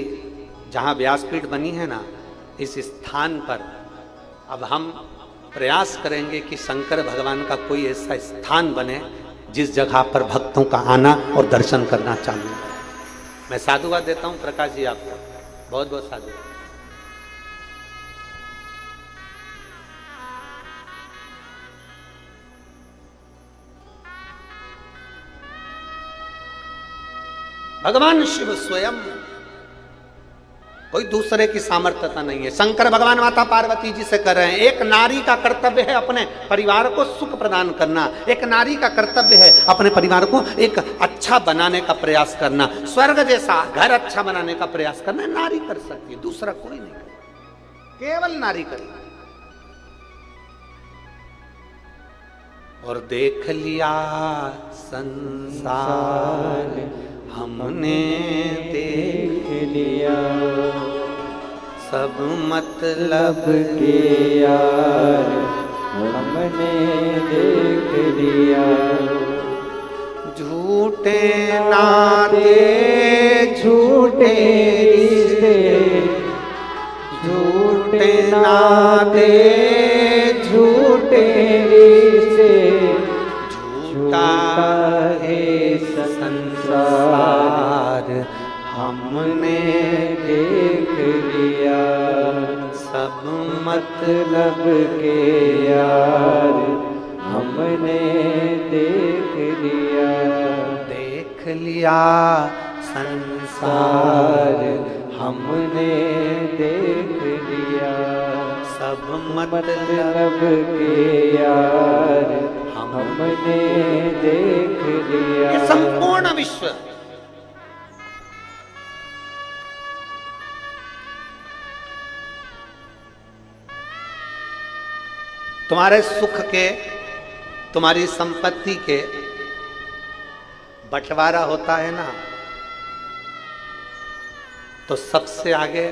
जहाँ व्यासपीठ बनी है ना, इस स्थान पर अब हम प्रयास करेंगे कि शंकर भगवान का कोई ऐसा स्थान बने जिस जगह पर भक्तों का आना और दर्शन करना चालू है। मैं साधुवाद देता हूँ प्रकाश जी आपको, बहुत बहुत साधुवाद। भगवान शिव स्वयं, कोई दूसरे की सामर्थ्यता नहीं है। शंकर भगवान माता पार्वती जी से कर रहे हैं, एक नारी का कर्तव्य है अपने परिवार को सुख प्रदान करना, एक नारी का कर्तव्य है अपने परिवार को एक अच्छा बनाने का प्रयास करना, स्वर्ग जैसा घर अच्छा बनाने का प्रयास करना नारी कर सकती है, दूसरा कोई नहीं कर, केवल नारी करेगी। और देख लिया संसार हमने देख लिया, सब मतलब के यार हमने देख लिया। झूठे नाते झूठे रिश्ते, झूठे नाते झूठे रिश्ते, झूठा है संसार हमने देख लिया। सब मतलब के यार हमने देख लिया। देख लिया संसार संसार हमने देख लिया। सब मतलब के यार हमने देख लिया। ये संपूर्ण विश्व तुम्हारे सुख के, तुम्हारी संपत्ति के बंटवारा होता है ना, तो सबसे आगे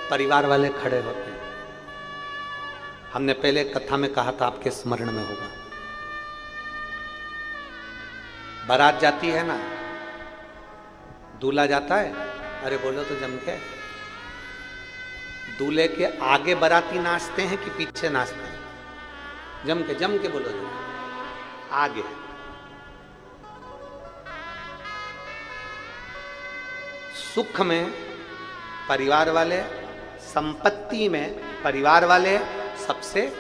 परिवार वाले खड़े होते हैं। हमने पहले कथा में कहा था, आपके स्मरण में होगा। बारात जाती है ना, दूल्हा जाता है, अरे बोलो तो जम के, दूल्हे के आगे बाराती नाचते हैं कि पीछे नाचते हैं? जम के बोलो जी, आगे। सुख में परिवार वाले, संपत्ति में परिवार वाले सबसे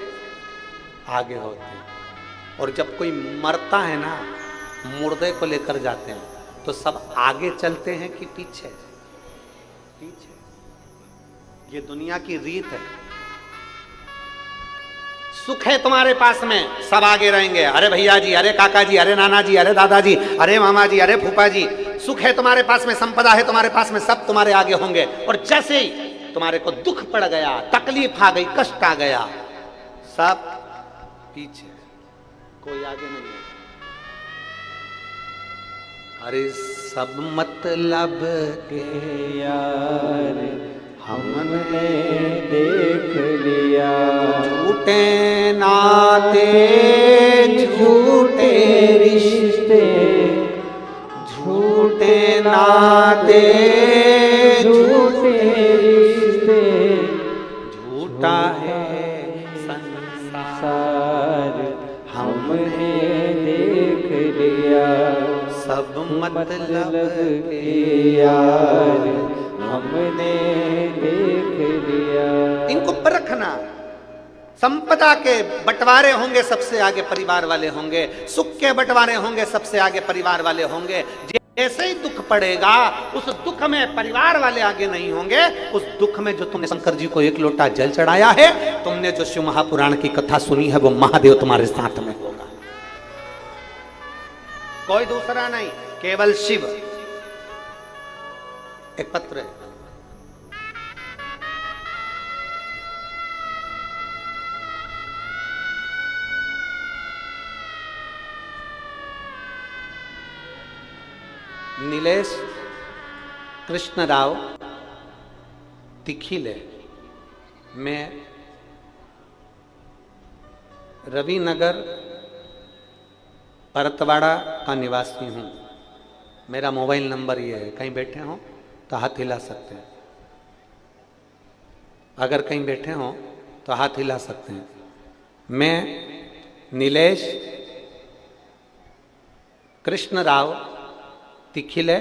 आगे होते हैं। और जब कोई मरता है ना, मुर्दे को लेकर जाते हैं, तो सब आगे चलते हैं कि पीछे? पीछे। ये दुनिया की रीत है। सुख है तुम्हारे पास में, सब आगे रहेंगे। अरे भैया जी, अरे काका जी, अरे नाना जी, अरे दादाजी, अरे मामा जी, अरे फूफा जी। सुख है तुम्हारे पास में, संपदा है तुम्हारे पास में, सब तुम्हारे आगे होंगे। और जैसे ही तुम्हारे को दुख पड़ गया, तकलीफ आ गई, कष्ट आ गया, सब पीछे, कोई आगे नहीं है। अरे सब मतलब के यार हमने देख लिया। झूठे नाते झूठे रिश्ते, झूठे नाते झूठे रिश्ते, झूठा है संसार हमने देख लिया। सब मतलब के यार हमने देख लिया। इनको परखना। संपदा के बंटवारे होंगे, सबसे आगे परिवार वाले होंगे। सुख के बंटवारे होंगे, सबसे आगे परिवार वाले होंगे। जैसे ही दुख पड़ेगा, उस दुख में परिवार वाले आगे नहीं होंगे। उस दुख में जो तुमने शंकर जी को 1 लोटा जल चढ़ाया है, तुमने जो शिव महापुराण की कथा सुनी है, वो महादेव तुम्हारे साथ में होगा, कोई दूसरा नहीं, केवल शिव। एक पत्र है, नीलेश कृष्णराव तिखिले, मैं रविनगर परतवाड़ा का निवासी हूँ। मेरा मोबाइल नंबर ये है, कहीं बैठे हों तो हाथ हिला सकते हैं। अगर कहीं बैठे हों तो हाथ हिला सकते हैं। मैं नीलेश कृष्णराव तिखिले,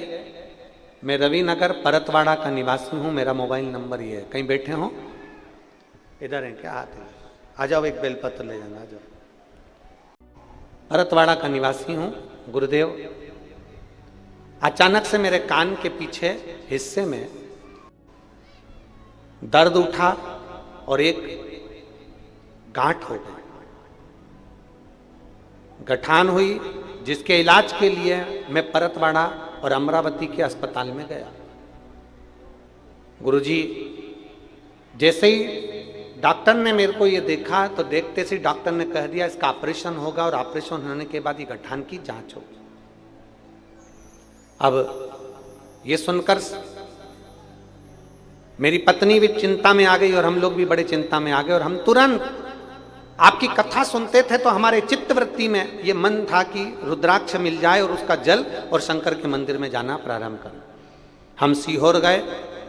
मैं रविनगर परतवाड़ा का निवासी हूँ। मेरा मोबाइल नंबर ये है, कहीं बैठे हों, इधर है क्या? हाथ है, आ जाओ, एक बेलपत्र ले जाना, आ जाओ। परतवाड़ा का निवासी हूँ, गुरुदेव। अचानक से मेरे कान के पीछे हिस्से में दर्द उठा और एक गांठ हो गई, गठान हुई, जिसके इलाज के लिए मैं परतवाड़ा और अमरावती के अस्पताल में गया। गुरुजी जैसे ही डॉक्टर ने मेरे को ये देखा तो देखते से डॉक्टर ने कह दिया इसका ऑपरेशन होगा और ऑपरेशन होने के बाद ये गठान की जांच होगी। अब ये सुनकर मेरी पत्नी भी चिंता में आ गई और हम लोग भी बड़े चिंता में आ गए और हम तुरंत आपकी कथा सुनते थे तो हमारे चित्तवृत्ति में ये मन था कि रुद्राक्ष मिल जाए और उसका जल और शंकर के मंदिर में जाना प्रारंभ करें। हम सीहोर गए,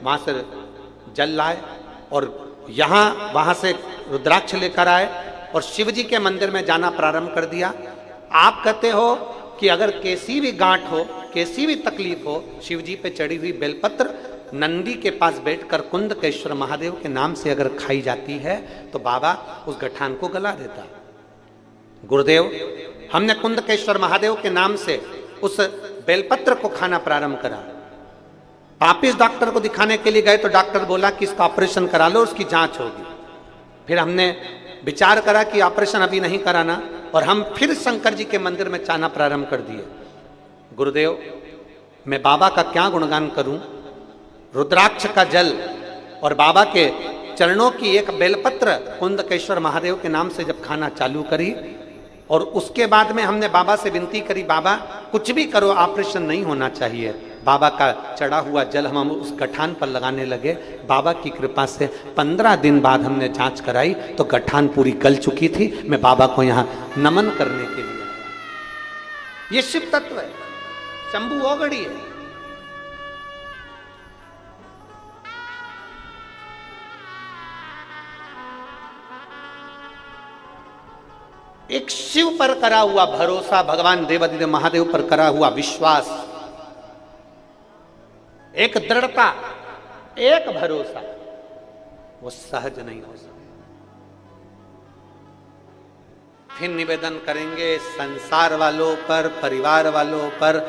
वहां से जल लाए और यहाँ वहां से रुद्राक्ष लेकर आए और शिव जी के मंदिर में जाना प्रारंभ कर दिया। आप कहते हो कि अगर कैसी भी गांठ हो, कैसी भी तकलीफ हो, शिव जी पे चढ़ी हुई बेलपत्र नंदी के पास बैठकर कुंदकेश्वर महादेव के नाम से अगर खाई जाती है तो बाबा उस गठान को गला देता। गुरुदेव, हमने कुंदकेश्वर महादेव के नाम से उस बेलपत्र को खाना प्रारंभ करा। वापिस डॉक्टर को दिखाने के लिए गए तो डॉक्टर बोला कि इसका ऑपरेशन करा लो, उसकी जांच होगी। फिर हमने विचार करा कि ऑपरेशन अभी नहीं कराना और हम फिर शंकर जी के मंदिर में जाना प्रारंभ कर दिए। गुरुदेव, मैं बाबा का क्या गुणगान करूं। रुद्राक्ष का जल और बाबा के चरणों की एक बेलपत्र कुंदकेश्वर महादेव के नाम से जब खाना चालू करी और उसके बाद में हमने बाबा से विनती करी, बाबा कुछ भी करो ऑपरेशन नहीं होना चाहिए। बाबा का चढ़ा हुआ जल हम उस गठान पर लगाने लगे। बाबा की कृपा से 15 दिन बाद हमने जांच कराई तो गठान पूरी गल चुकी थी। मैं बाबा को यहाँ नमन करने के लिए आया। ये शिव तत्व है, शंभू ओगड़ी है। एक शिव पर करा हुआ भरोसा, भगवान देवादिदेव महादेव पर करा हुआ विश्वास, एक दृढ़ता, एक भरोसा, वो सहज नहीं हो सकता। फिर निवेदन करेंगे संसार वालों पर, परिवार वालों पर,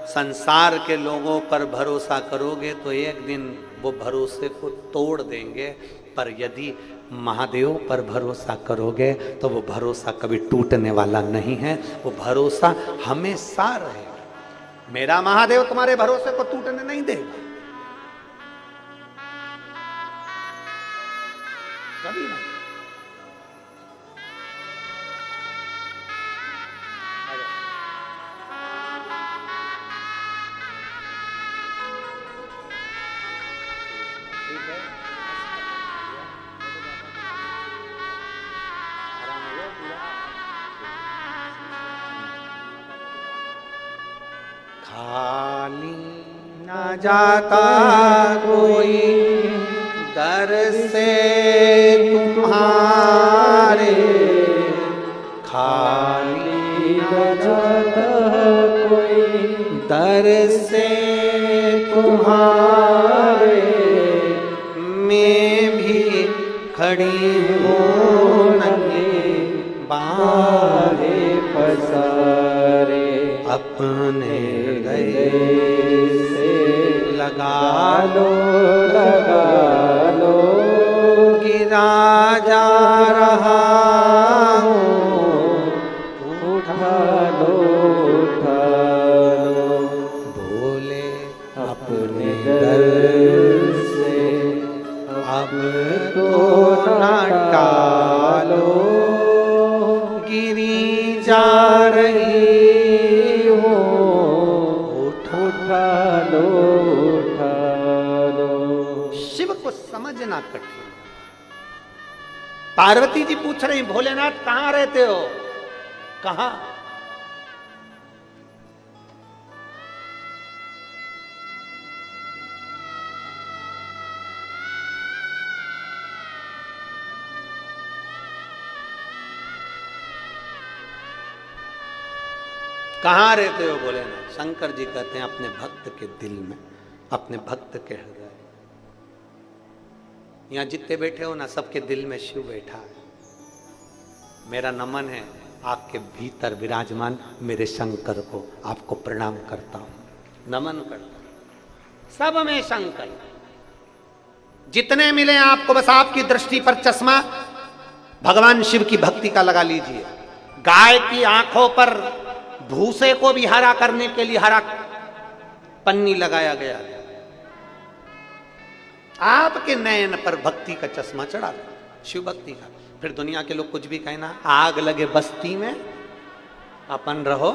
संसार के लोगों पर भरोसा करोगे तो एक दिन वो भरोसे को तोड़ देंगे, पर यदि महादेव पर भरोसा करोगे तो वो भरोसा कभी टूटने वाला नहीं है, वो भरोसा हमेशा रहेगा। मेरा महादेव तुम्हारे भरोसे को टूटने नहीं देगा, कभी नहीं। ठीक है, खाली न जाता कोई दर से तुम्हारे, खाली न जाता कोई दर से तुम्हारे, मैं भी खड़ी हूँ नंगे बाहे पसारे, अपने हृदय से लगा लो, लगा लो, गिरा जा रहा हूँ, उठा लो, उठा लो, बोले अपने दर से अब तो न टालो, गिरी जा रही हो, उठा लो, उठा लो। शिव को समझना कठिन। पार्वती जी पूछ रही, भोलेनाथ कहां रहते हो, कहां? कहां रहते हो भोलेनाथ? शंकर जी कहते हैं अपने भक्त के दिल में, अपने भक्त के हृदय। यहां जितने बैठे हो ना, सबके दिल में शिव बैठा है। मेरा नमन है आपके भीतर विराजमान मेरे शंकर को, आपको प्रणाम करता हूं, नमन करता हूं। सब में शंकर, जितने मिले आपको बस आपकी दृष्टि पर चश्मा भगवान शिव की भक्ति का लगा लीजिए। गाय की आंखों पर भूसे को भी हरा करने के लिए हरा पन्नी लगाया गया है। आपके नयन पर भक्ति का चश्मा चढ़ा दो। शिव भक्ति का। फिर दुनिया के लोग कुछ भी कहना, आग लगे बस्ती में अपन रहो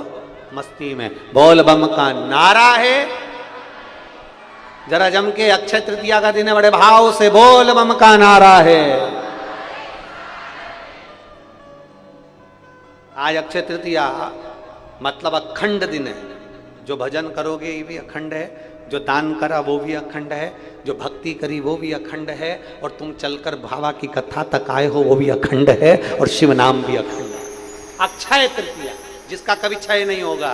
मस्ती में, बोल बम का नारा है। जरा जम के अक्षय तृतीया का दिन है, बड़े भाव से बोल बम का नारा है। आज अक्षय तृतीया मतलब अखंड दिन है। जो भजन करोगे ये भी अखंड है, जो दान करा वो भी अखंड है, जो भक्ति करी वो भी अखंड है, और तुम चलकर भावा की कथा तक आए हो वो भी अखंड है, और शिव नाम भी अखंड है। अक्षय तृतीया जिसका कभी क्षय नहीं होगा।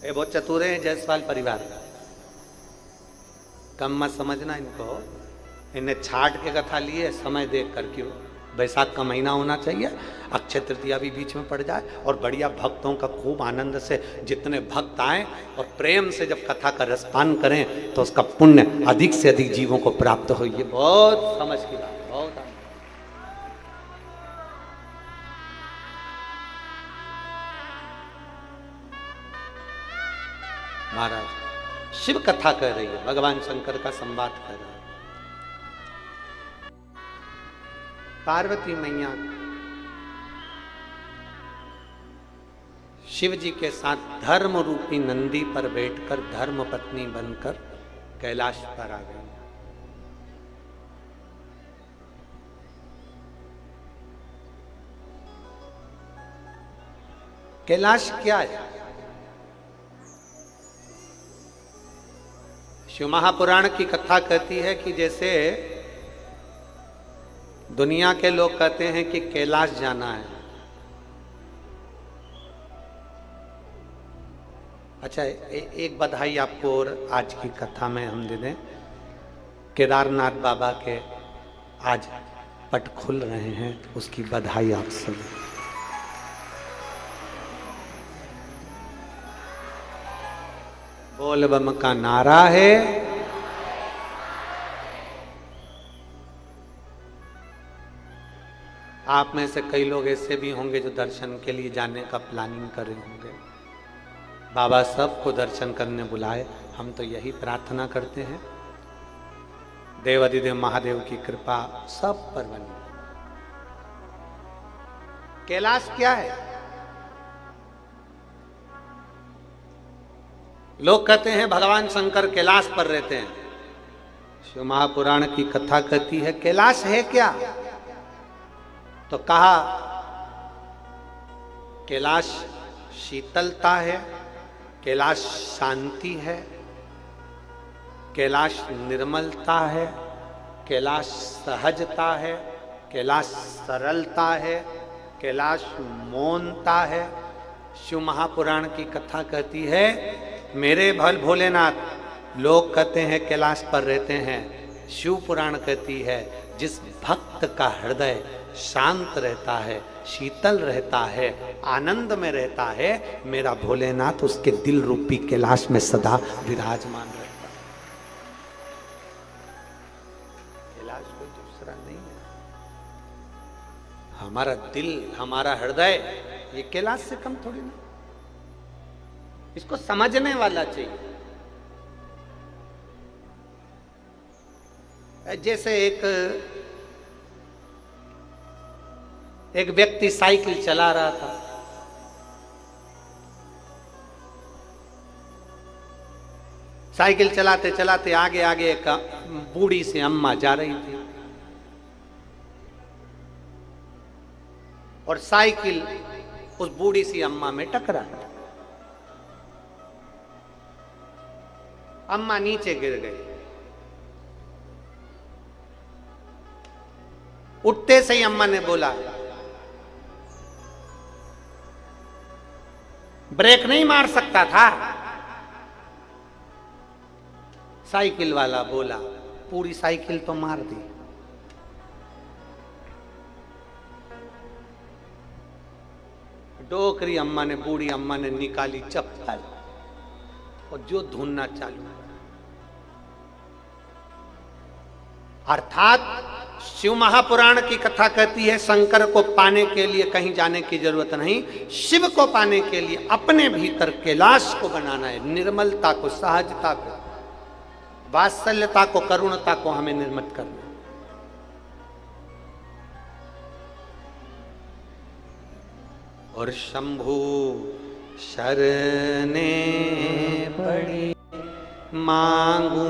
ये बहुत चतुर है जायसवाल परिवार का, कम मत समझना इनको। इन्हें छाट के कथा लिए समय देख कर, क्यों बैसाख का महीना होना चाहिए, अक्षय तृतीया भी बीच में पड़ जाए, और बढ़िया भक्तों का खूब आनंद से जितने भक्त आए और प्रेम से जब कथा का रसपान करें तो उसका पुण्य अधिक से अधिक जीवों को प्राप्त हो। ये बहुत समझ की बात, बहुत आनंद। महाराज शिव कथा कर रही है, भगवान शंकर का संवाद कर रहा है। पार्वती मैया शिव जी के साथ धर्म रूपी नंदी पर बैठकर धर्म पत्नी बनकर कैलाश पर आ गई। कैलाश क्या है? शिव महापुराण की कथा कहती है कि जैसे दुनिया के लोग कहते हैं कि कैलाश जाना है। अच्छा, एक बधाई आपको और आज की कथा में हम दे दें। केदारनाथ बाबा के आज पट खुल रहे हैं, उसकी बधाई आप सुनो। बोल बम का नारा है। आप में से कई लोग ऐसे भी होंगे जो दर्शन के लिए जाने का प्लानिंग कर रहे होंगे। बाबा सबको दर्शन करने बुलाए, हम तो यही प्रार्थना करते हैं, देवाधिदेव महादेव की कृपा सब पर बनी। कैलाश क्या है? लोग कहते हैं भगवान शंकर कैलाश पर रहते हैं। शिव महापुराण की कथा कहती है कैलाश है क्या? तो कहा कैलाश शीतलता है, कैलाश शांति है, कैलाश निर्मलता है, कैलाश सहजता है, कैलाश सरलता है, कैलाश मौनता है। शिव महापुराण की कथा कहती है मेरे भल भोलेनाथ, लोग कहते हैं कैलाश पर रहते हैं, शिव पुराण कहती है जिस भक्त का हृदय शांत रहता है, शीतल रहता है, आनंद में रहता है, मेरा भोलेनाथ उसके दिल रूपी कैलाश में सदा विराजमान रहता है। कैलाश कोई दूसरा नहीं है, हमारा दिल, हमारा हृदय, ये कैलाश से कम थोड़ी ना। इसको समझने वाला चाहिए। जैसे एक व्यक्ति साइकिल चला रहा था, साइकिल चलाते चलाते आगे आगे एक बूढ़ी सी अम्मा जा रही थी, और साइकिल उस बूढ़ी सी अम्मा में टकरा। अम्मा नीचे गिर गई। उठते से ही अम्मा ने बोला ब्रेक नहीं मार सकता था? साइकिल वाला बोला पूरी साइकिल तो मार दी। डोकरी अम्मा ने, बूढ़ी अम्मा ने निकाली चप्पल और जो धुनना चालू। अर्थात शिव महापुराण की कथा कहती है शंकर को पाने के लिए कहीं जाने की जरूरत नहीं, शिव को पाने के लिए अपने भीतर कैलाश को बनाना है। निर्मलता को, सहजता को, वात्सल्यता को, करुणता को हमें निर्मित करना है। और शंभु शरणे पड़ी, मांगू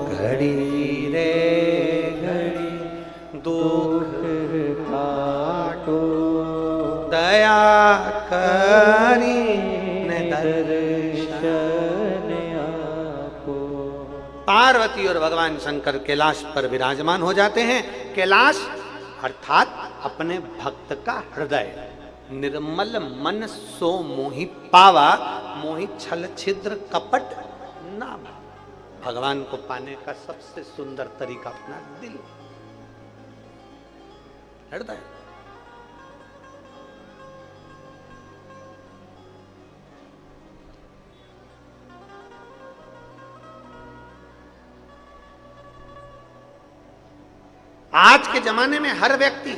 घड़ी रे घड़ी, दुख काटो दया करी ने दर्शन आपो। पार्वती और भगवान शंकर कैलाश पर विराजमान हो जाते हैं। कैलाश अर्थात अपने भक्त का हृदय। निर्मल मन सो मोहि पावा, मोहि छल छिद्र कपट ना। भगवान को पाने का सबसे सुंदर तरीका अपना दिल, हृदय। आज के जमाने में हर व्यक्ति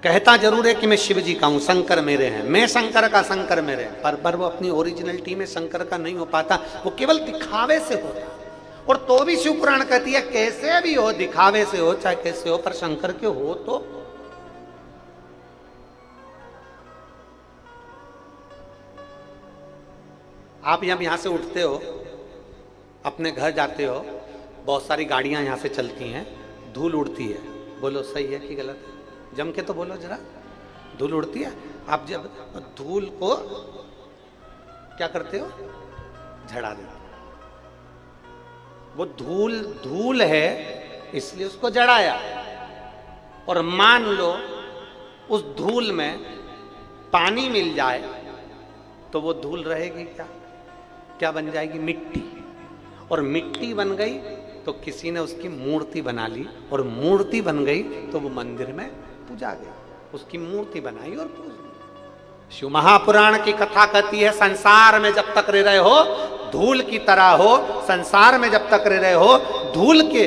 कहता जरूर है कि मैं शिव जी का हूं, शंकर मेरे हैं, मैं शंकर का, शंकर मेरे हैं, पर वो अपनी ओरिजिनलिटी में शंकर का नहीं हो पाता। वो केवल दिखावे से होता। और तो भी शिव पुराण कहती है कैसे भी हो, दिखावे से हो चाहे कैसे हो, पर शंकर के हो तो। आप जब यहां से उठते हो, अपने घर जाते हो, बहुत सारी गाड़ियां यहां से चलती हैं, धूल उड़ती है। बोलो सही है कि गलत है? जम के तो बोलो जरा। धूल उड़ती है। आप जब धूल को क्या करते हो? झड़ा देते हो। वो धूल धूल है इसलिए उसको जड़ाया। और मान लो उस धूल में पानी मिल जाए तो वो धूल रहेगी क्या? क्या बन जाएगी? मिट्टी। और मिट्टी बन गई तो किसी ने उसकी मूर्ति बना ली, और मूर्ति बन गई तो वो मंदिर में पूजा गई। उसकी मूर्ति बनाई और पूज ली। शिव महापुराण की कथा कहती है संसार में जब तक रह रहे हो धूल की तरह हो, संसार में जब तक रह रहे हो धूल के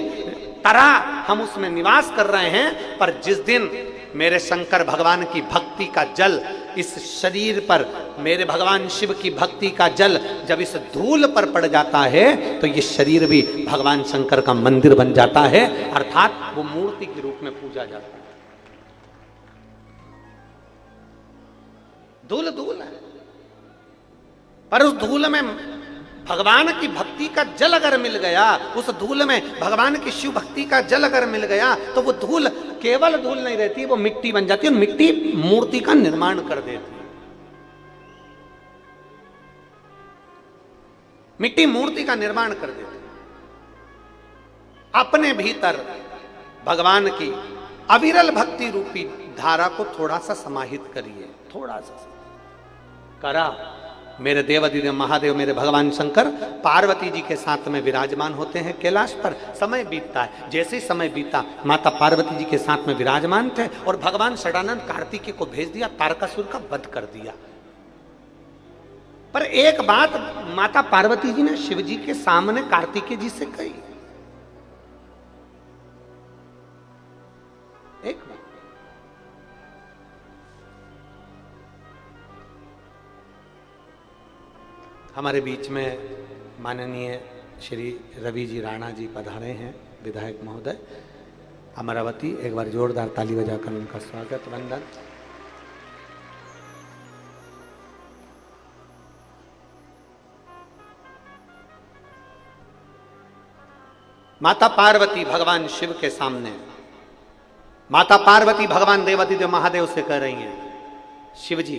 तरह हम उसमें निवास कर रहे हैं। पर जिस दिन मेरे शंकर भगवान की भक्ति का जल इस शरीर पर, मेरे भगवान शिव की भक्ति का जल जब इस धूल पर पड़ जाता है तो ये शरीर भी भगवान शंकर का मंदिर बन जाता है, अर्थात वो मूर्ति के रूप में पूजा जाता है। धूल धूल है, पर उस धूल में भगवान की भक्ति का जल अगर मिल गया, उस धूल में भगवान की शिव भक्ति का जल अगर मिल गया तो वो धूल केवल धूल नहीं रहती, वो मिट्टी बन जाती है। और मिट्टी मूर्ति का निर्माण कर देती है। मिट्टी मूर्ति का निर्माण कर देती है। अपने भीतर भगवान की अविरल भक्ति रूपी धारा को थोड़ा सा समाहित करिए, थोड़ा सा करा। मेरे देवाधिदेव महादेव, मेरे भगवान शंकर पार्वती जी के साथ में विराजमान होते हैं कैलाश पर। समय बीतता है, जैसे ही समय बीता माता पार्वती जी के साथ में विराजमान थे और भगवान षडानंद कार्तिकेय को भेज दिया, तारकासुर का वध कर दिया। पर एक बात माता पार्वती जी ने शिव जी के सामने कार्तिकेय जी से कही। एक बात, हमारे बीच में माननीय श्री रवि जी राणा जी पधारे हैं, विधायक महोदय अमरावती। एक बार जोरदार ताली बजाकर उनका स्वागत वंदन। माता पार्वती भगवान शिव के सामने, माता पार्वती भगवान देवाधिदेव महादेव से कह रही हैं, शिव जी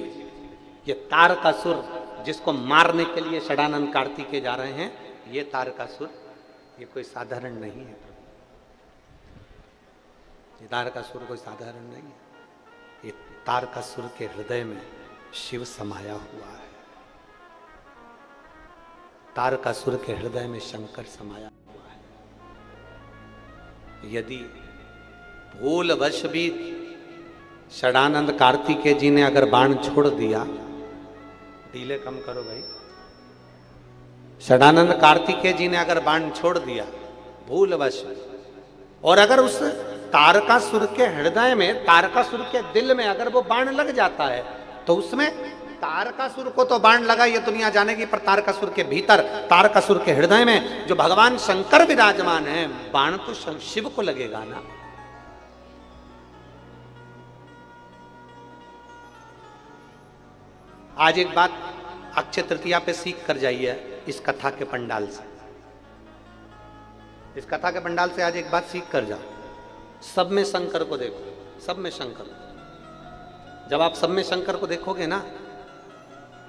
ये तारकासुर जिसको मारने के लिए षडानंद कार्तिकेय जा रहे हैं, ये तारकासुर ये कोई साधारण नहीं है। ये तारकासुर कोई साधारण नहीं है। ये तारकासुर के हृदय में शिव समाया हुआ है। तारकासुर के हृदय में शंकर समाया हुआ है। यदि भूलवश भी षडानंद कार्तिकेय जी ने अगर बाण छोड़ दिया, ढीले कम करो भाई, षडानंद कार्तिकेय जी ने अगर बाण छोड़ दिया भूलवश, और अगर उस तारकासुर के हृदय में, तारकासुर के दिल में अगर वो बाण लग जाता है तो उसमें, तारकासुर को तो बाण लगा ये दुनिया जानेगी, पर तारकासुर के भीतर, तारकासुर के हृदय में जो भगवान शंकर विराजमान है, बाण तो शिव को लगेगा ना। आज एक बात अक्षय तृतीया पे सीख कर जाइए इस कथा के पंडाल से। इस कथा के पंडाल से आज एक बात सीख कर जाओ, सब में शंकर को देखो, सब में शंकर। जब आप सब में शंकर को देखोगे ना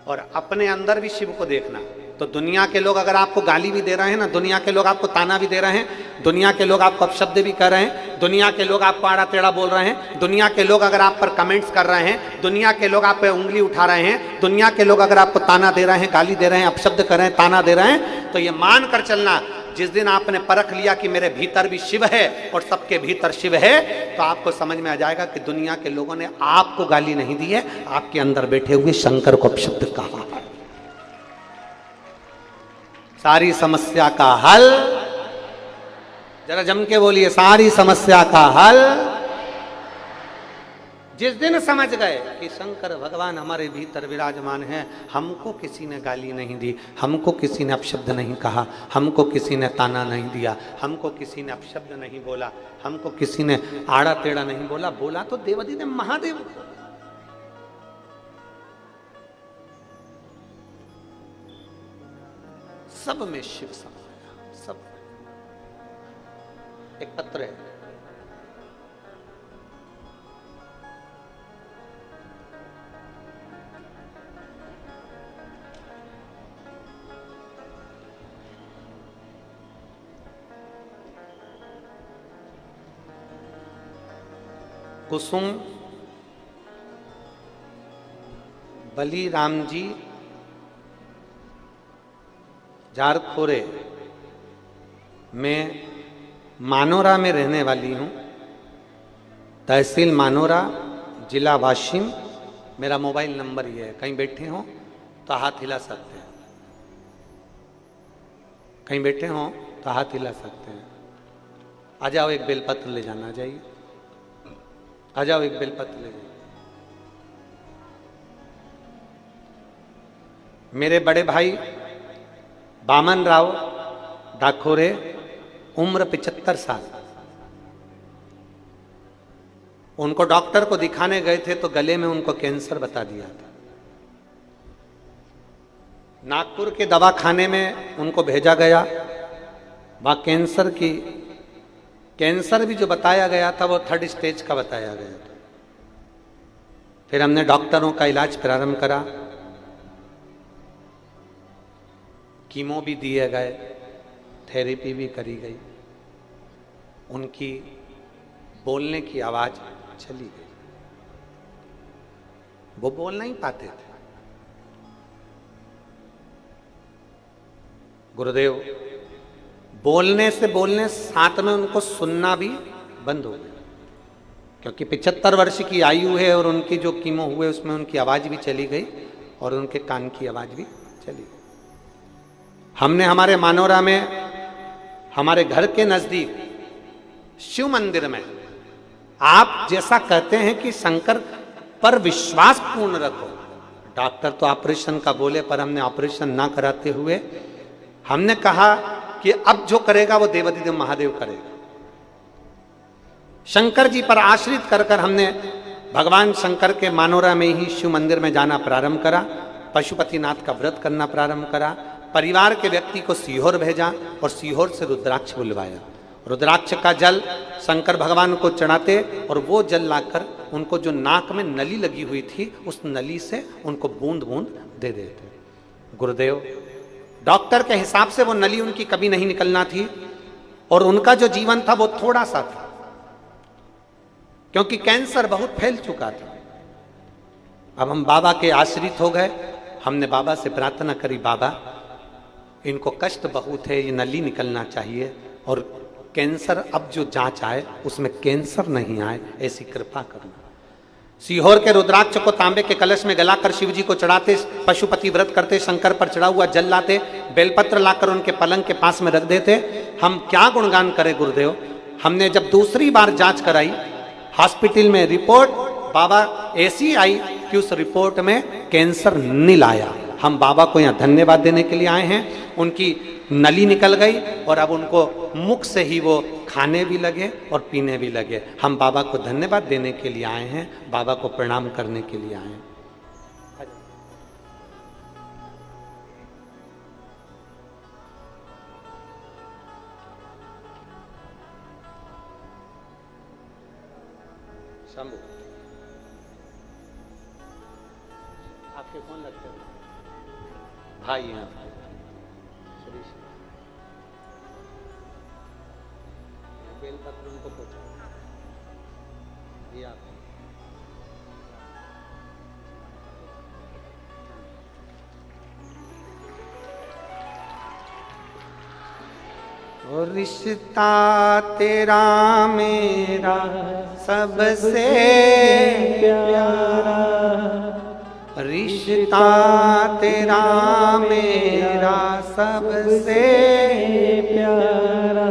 और अपने अंदर भी शिव को देखना, तो दुनिया के लोग अगर आपको गाली भी दे रहे हैं ना, दुनिया के लोग आपको ताना भी दे रहे हैं, दुनिया के लोग आपको अपशब्द भी कर रहे हैं, दुनिया के लोग आपको आड़ा टेढ़ा बोल रहे हैं, दुनिया के लोग अगर आप पर कमेंट्स कर रहे हैं, दुनिया के लोग आप पे उंगली उठा रहे हैं, दुनिया के लोग अगर आपको ताना दे रहे हैं, गाली दे रहे हैं, अपशब्द कर रहे हैं, ताना दे रहे हैं, तो ये मान कर चलना, जिस दिन आपने परख लिया कि मेरे भीतर भी शिव है और सबके भीतर शिव है, तो आपको समझ में आ जाएगा कि दुनिया के लोगों ने आपको गाली नहीं दी है, आपके अंदर बैठे हुए शंकर को अपशब्द कहा है। सारी समस्या का हल, जरा जम के बोलिए, सारी समस्या का हल जिस दिन समझ गए कि शंकर भगवान हमारे भीतर विराजमान है, हमको किसी ने गाली नहीं दी, हमको किसी ने अपशब्द नहीं कहा, हमको किसी ने ताना नहीं दिया, हमको किसी ने अपशब्द नहीं बोला, हमको किसी ने आड़ा टेढ़ा नहीं बोला, बोला तो देवाधिदेव महादेव। सब में शिव समाया, सब। एक पत्र है, कुसुम बली राम जी झारखोरे मैं मानोरा में रहने वाली हूँ, तहसील मानोरा, जिला वाशिम। मेरा मोबाइल नंबर ये है, कहीं बैठे हो तो हाथ हिला सकते हैं, कहीं बैठे हो तो हाथ हिला सकते हैं। आ जाओ, एक बेलपत्र ले जाना, जाइए, आ जाओ, एक बेलपत्र ले जाइए। मेरे बड़े भाई बामन राव डाकोरे, उम्र 75 साल। उनको डॉक्टर को दिखाने गए थे तो गले में उनको कैंसर बता दिया था। नागपुर के दवाखाने में उनको भेजा गया, वहां कैंसर भी जो बताया गया था वो 3rd स्टेज का बताया गया था। फिर हमने डॉक्टरों का इलाज प्रारंभ करा, कीमो भी दिए गए, थेरेपी भी करी गई, उनकी बोलने की आवाज चली गई, वो बोल नहीं पाते थे। गुरुदेव बोलने साथ में उनको सुनना भी बंद हो गया, क्योंकि 75 वर्ष की आयु है और उनकी जो कीमो हुए उसमें उनकी आवाज भी चली गई और उनके कान की आवाज भी चली गई। हमने हमारे मानोरा में, हमारे घर के नजदीक शिव मंदिर में, आप जैसा कहते हैं कि शंकर पर विश्वास पूर्ण रखो, डॉक्टर तो ऑपरेशन का बोले, पर हमने ऑपरेशन ना कराते हुए हमने कहा कि अब जो करेगा वो देवाधिदेव महादेव करेगा। शंकर जी पर आश्रित कर हमने भगवान शंकर के मानोरा में ही शिव मंदिर में जाना प्रारंभ करा, पशुपतिनाथ का व्रत करना प्रारंभ करा, परिवार के व्यक्ति को सीहोर भेजा और सीहोर से रुद्राक्ष बुलवाया। रुद्राक्ष का जल शंकर भगवान को चढ़ाते और वो जल लाकर उनको जो नाक में नली लगी हुई थी उस नली से उनको बूंद बूंद दे देते। गुरुदेव डॉक्टर के हिसाब से वो नली उनकी कभी नहीं निकलना थी और उनका जो जीवन था वो थोड़ा सा था, क्योंकि कैंसर बहुत फैल चुका था। अब हम बाबा के आश्रित हो गए, हमने बाबा से प्रार्थना करी, बाबा इनको कष्ट बहुत है, ये नली निकलना चाहिए और कैंसर अब जो जांच आए उसमें कैंसर नहीं आए, ऐसी कृपा करना। सीहोर के रुद्राक्ष को तांबे के कलश में गलाकर शिव जी को चढ़ाते, पशुपति व्रत करते, शंकर पर चढ़ा हुआ जल लाते, बेलपत्र लाकर उनके पलंग के पास में रख देते। हम क्या गुणगान करें गुरुदेव। हमने जब दूसरी बार जांच कराई हॉस्पिटल में, रिपोर्ट बाबा ऐसी आई कि उस रिपोर्ट में कैंसर नील आया। हम बाबा को यहाँ धन्यवाद देने के लिए आए हैं, उनकी नली निकल गई और अब उनको मुख से ही वो खाने भी लगे और पीने भी लगे। हम बाबा को धन्यवाद देने के लिए आए हैं, बाबा को प्रणाम करने के लिए आए हैं। शंभू, आपके कौन लगते हैं? भाई हैं बेलपत्र उनको पहुंचा दिया। और रिश्ता तेरा मेरा सबसे प्यारा, रिश्ता तेरा मेरा सबसे प्यारा,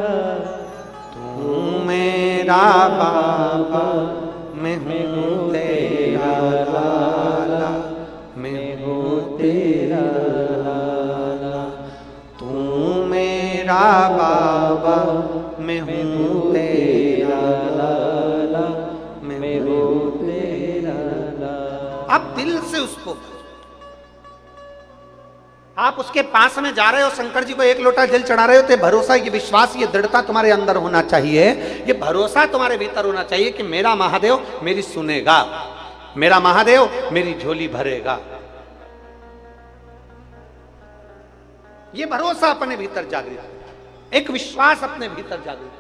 तू मेरा बाबा मैं हूँ तेरा लाला, मैं हूँ तेरा लाला, तू मेरा बाबा मैं हूँ तेरा लाला, मैं हूँ तेरा लाला। आप दिल से उसको, आप उसके पास में जा रहे हो, शंकर जी को एक लोटा जल चढ़ा रहे हो, तो भरोसा, ये विश्वास, ये दृढ़ता तुम्हारे अंदर होना चाहिए, ये भरोसा तुम्हारे भीतर होना चाहिए कि मेरा महादेव मेरी सुनेगा, मेरा महादेव मेरी झोली भरेगा। ये भरोसा अपने भीतर जागृत, एक विश्वास अपने भीतर जागृत।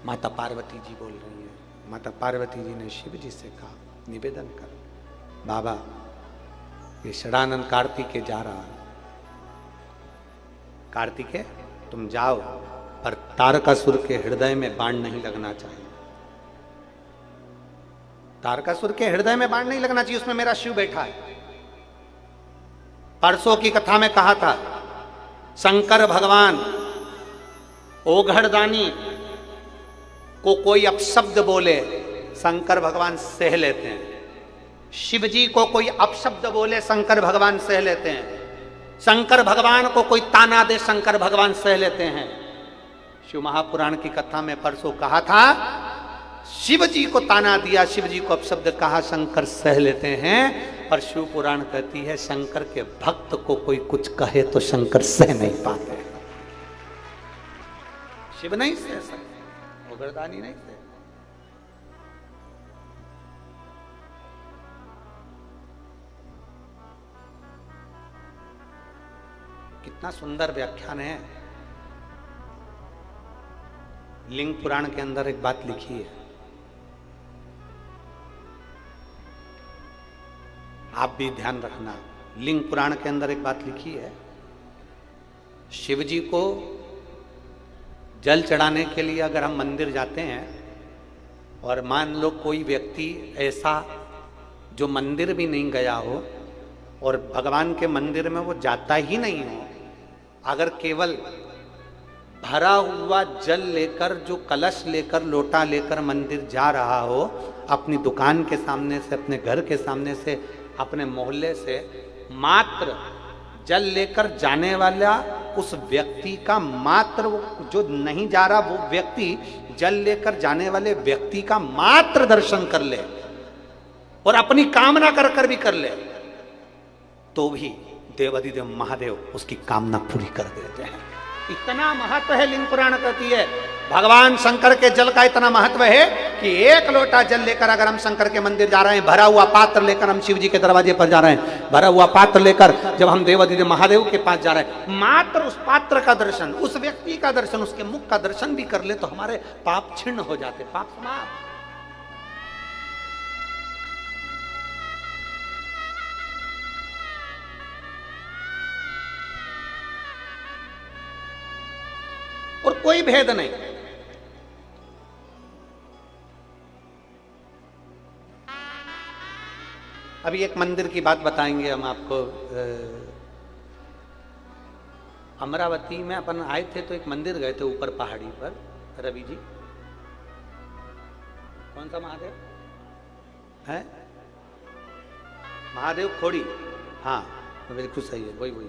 माता पार्वती जी बोल रही है, माता पार्वती जी ने शिव जी से कहा, निवेदन कर बाबा, ये षडानंद कार्तिकेय जा रहा है, कार्तिकेय तुम जाओ, पर तारकासुर के हृदय में बाण नहीं लगना चाहिए, तारकासुर के हृदय में बाण नहीं लगना चाहिए, उसमें मेरा शिव बैठा है। परसों की कथा में कहा था, शंकर भगवान ओघड़दानी को कोई अपशब्द बोले, शंकर भगवान सह लेते हैं। शिव जी को कोई अपशब्द बोले, शंकर भगवान सह लेते हैं। शंकर भगवान को कोई ताना दे, शंकर भगवान सह लेते हैं। शिव महापुराण की कथा में परसों कहा था, शिव जी को ताना दिया, शिव जी को अपशब्द कहा, शंकर सह लेते हैं। पर शिव पुराण कहती है, शंकर के भक्त को कोई कुछ कहे तो शंकर सह नहीं पाते, शिव नहीं सह सकते, ओघड़दानी नहीं सह। कितना सुंदर व्याख्यान है। लिंग पुराण के अंदर एक बात लिखी है, आप भी ध्यान रखना। लिंग पुराण के अंदर एक बात लिखी है, शिव जी को जल चढ़ाने के लिए अगर हम मंदिर जाते हैं, और मान लो कोई व्यक्ति ऐसा जो मंदिर भी नहीं गया हो और भगवान के मंदिर में वो जाता ही नहीं हो, अगर केवल भरा हुआ जल लेकर, जो कलश लेकर, लोटा लेकर मंदिर जा रहा हो, अपनी दुकान के सामने से, अपने घर के सामने से, अपने मोहल्ले से मात्र जल लेकर जाने वाला उस व्यक्ति का, मात्र जो नहीं जा रहा वो व्यक्ति जल लेकर जाने वाले व्यक्ति का मात्र दर्शन कर ले और अपनी कामना कर कर भी कर ले, तो भी देवाधिदेव महादेव उसकी कामना पूरी कर देते हैं। इतना महत्व है, लिंग पुराण कहती है, भगवान शंकर के जल का इतना महत्व है कि एक लोटा जल लेकर अगर हम शंकर के मंदिर जा रहे हैं, भरा हुआ पात्र लेकर हम शिव जी के दरवाजे पर जा रहे हैं, भरा हुआ पात्र लेकर जब हम देवाधिदेव महादेव के पास जा रहे हैं, मात्र उस पात्र का दर्शन, उस व्यक्ति का दर्शन, उसके मुख का दर्शन भी कर ले तो हमारे पाप छिन्न हो जाते, पाप समाप्त। और कोई भेद नहीं। अभी एक मंदिर की बात बताएंगे हम आपको। अमरावती में अपन आए थे तो एक मंदिर गए थे ऊपर पहाड़ी पर, रवि जी, कौन सा महादेव है? महादेव खोड़ी, हाँ बिल्कुल सही है, वही वही।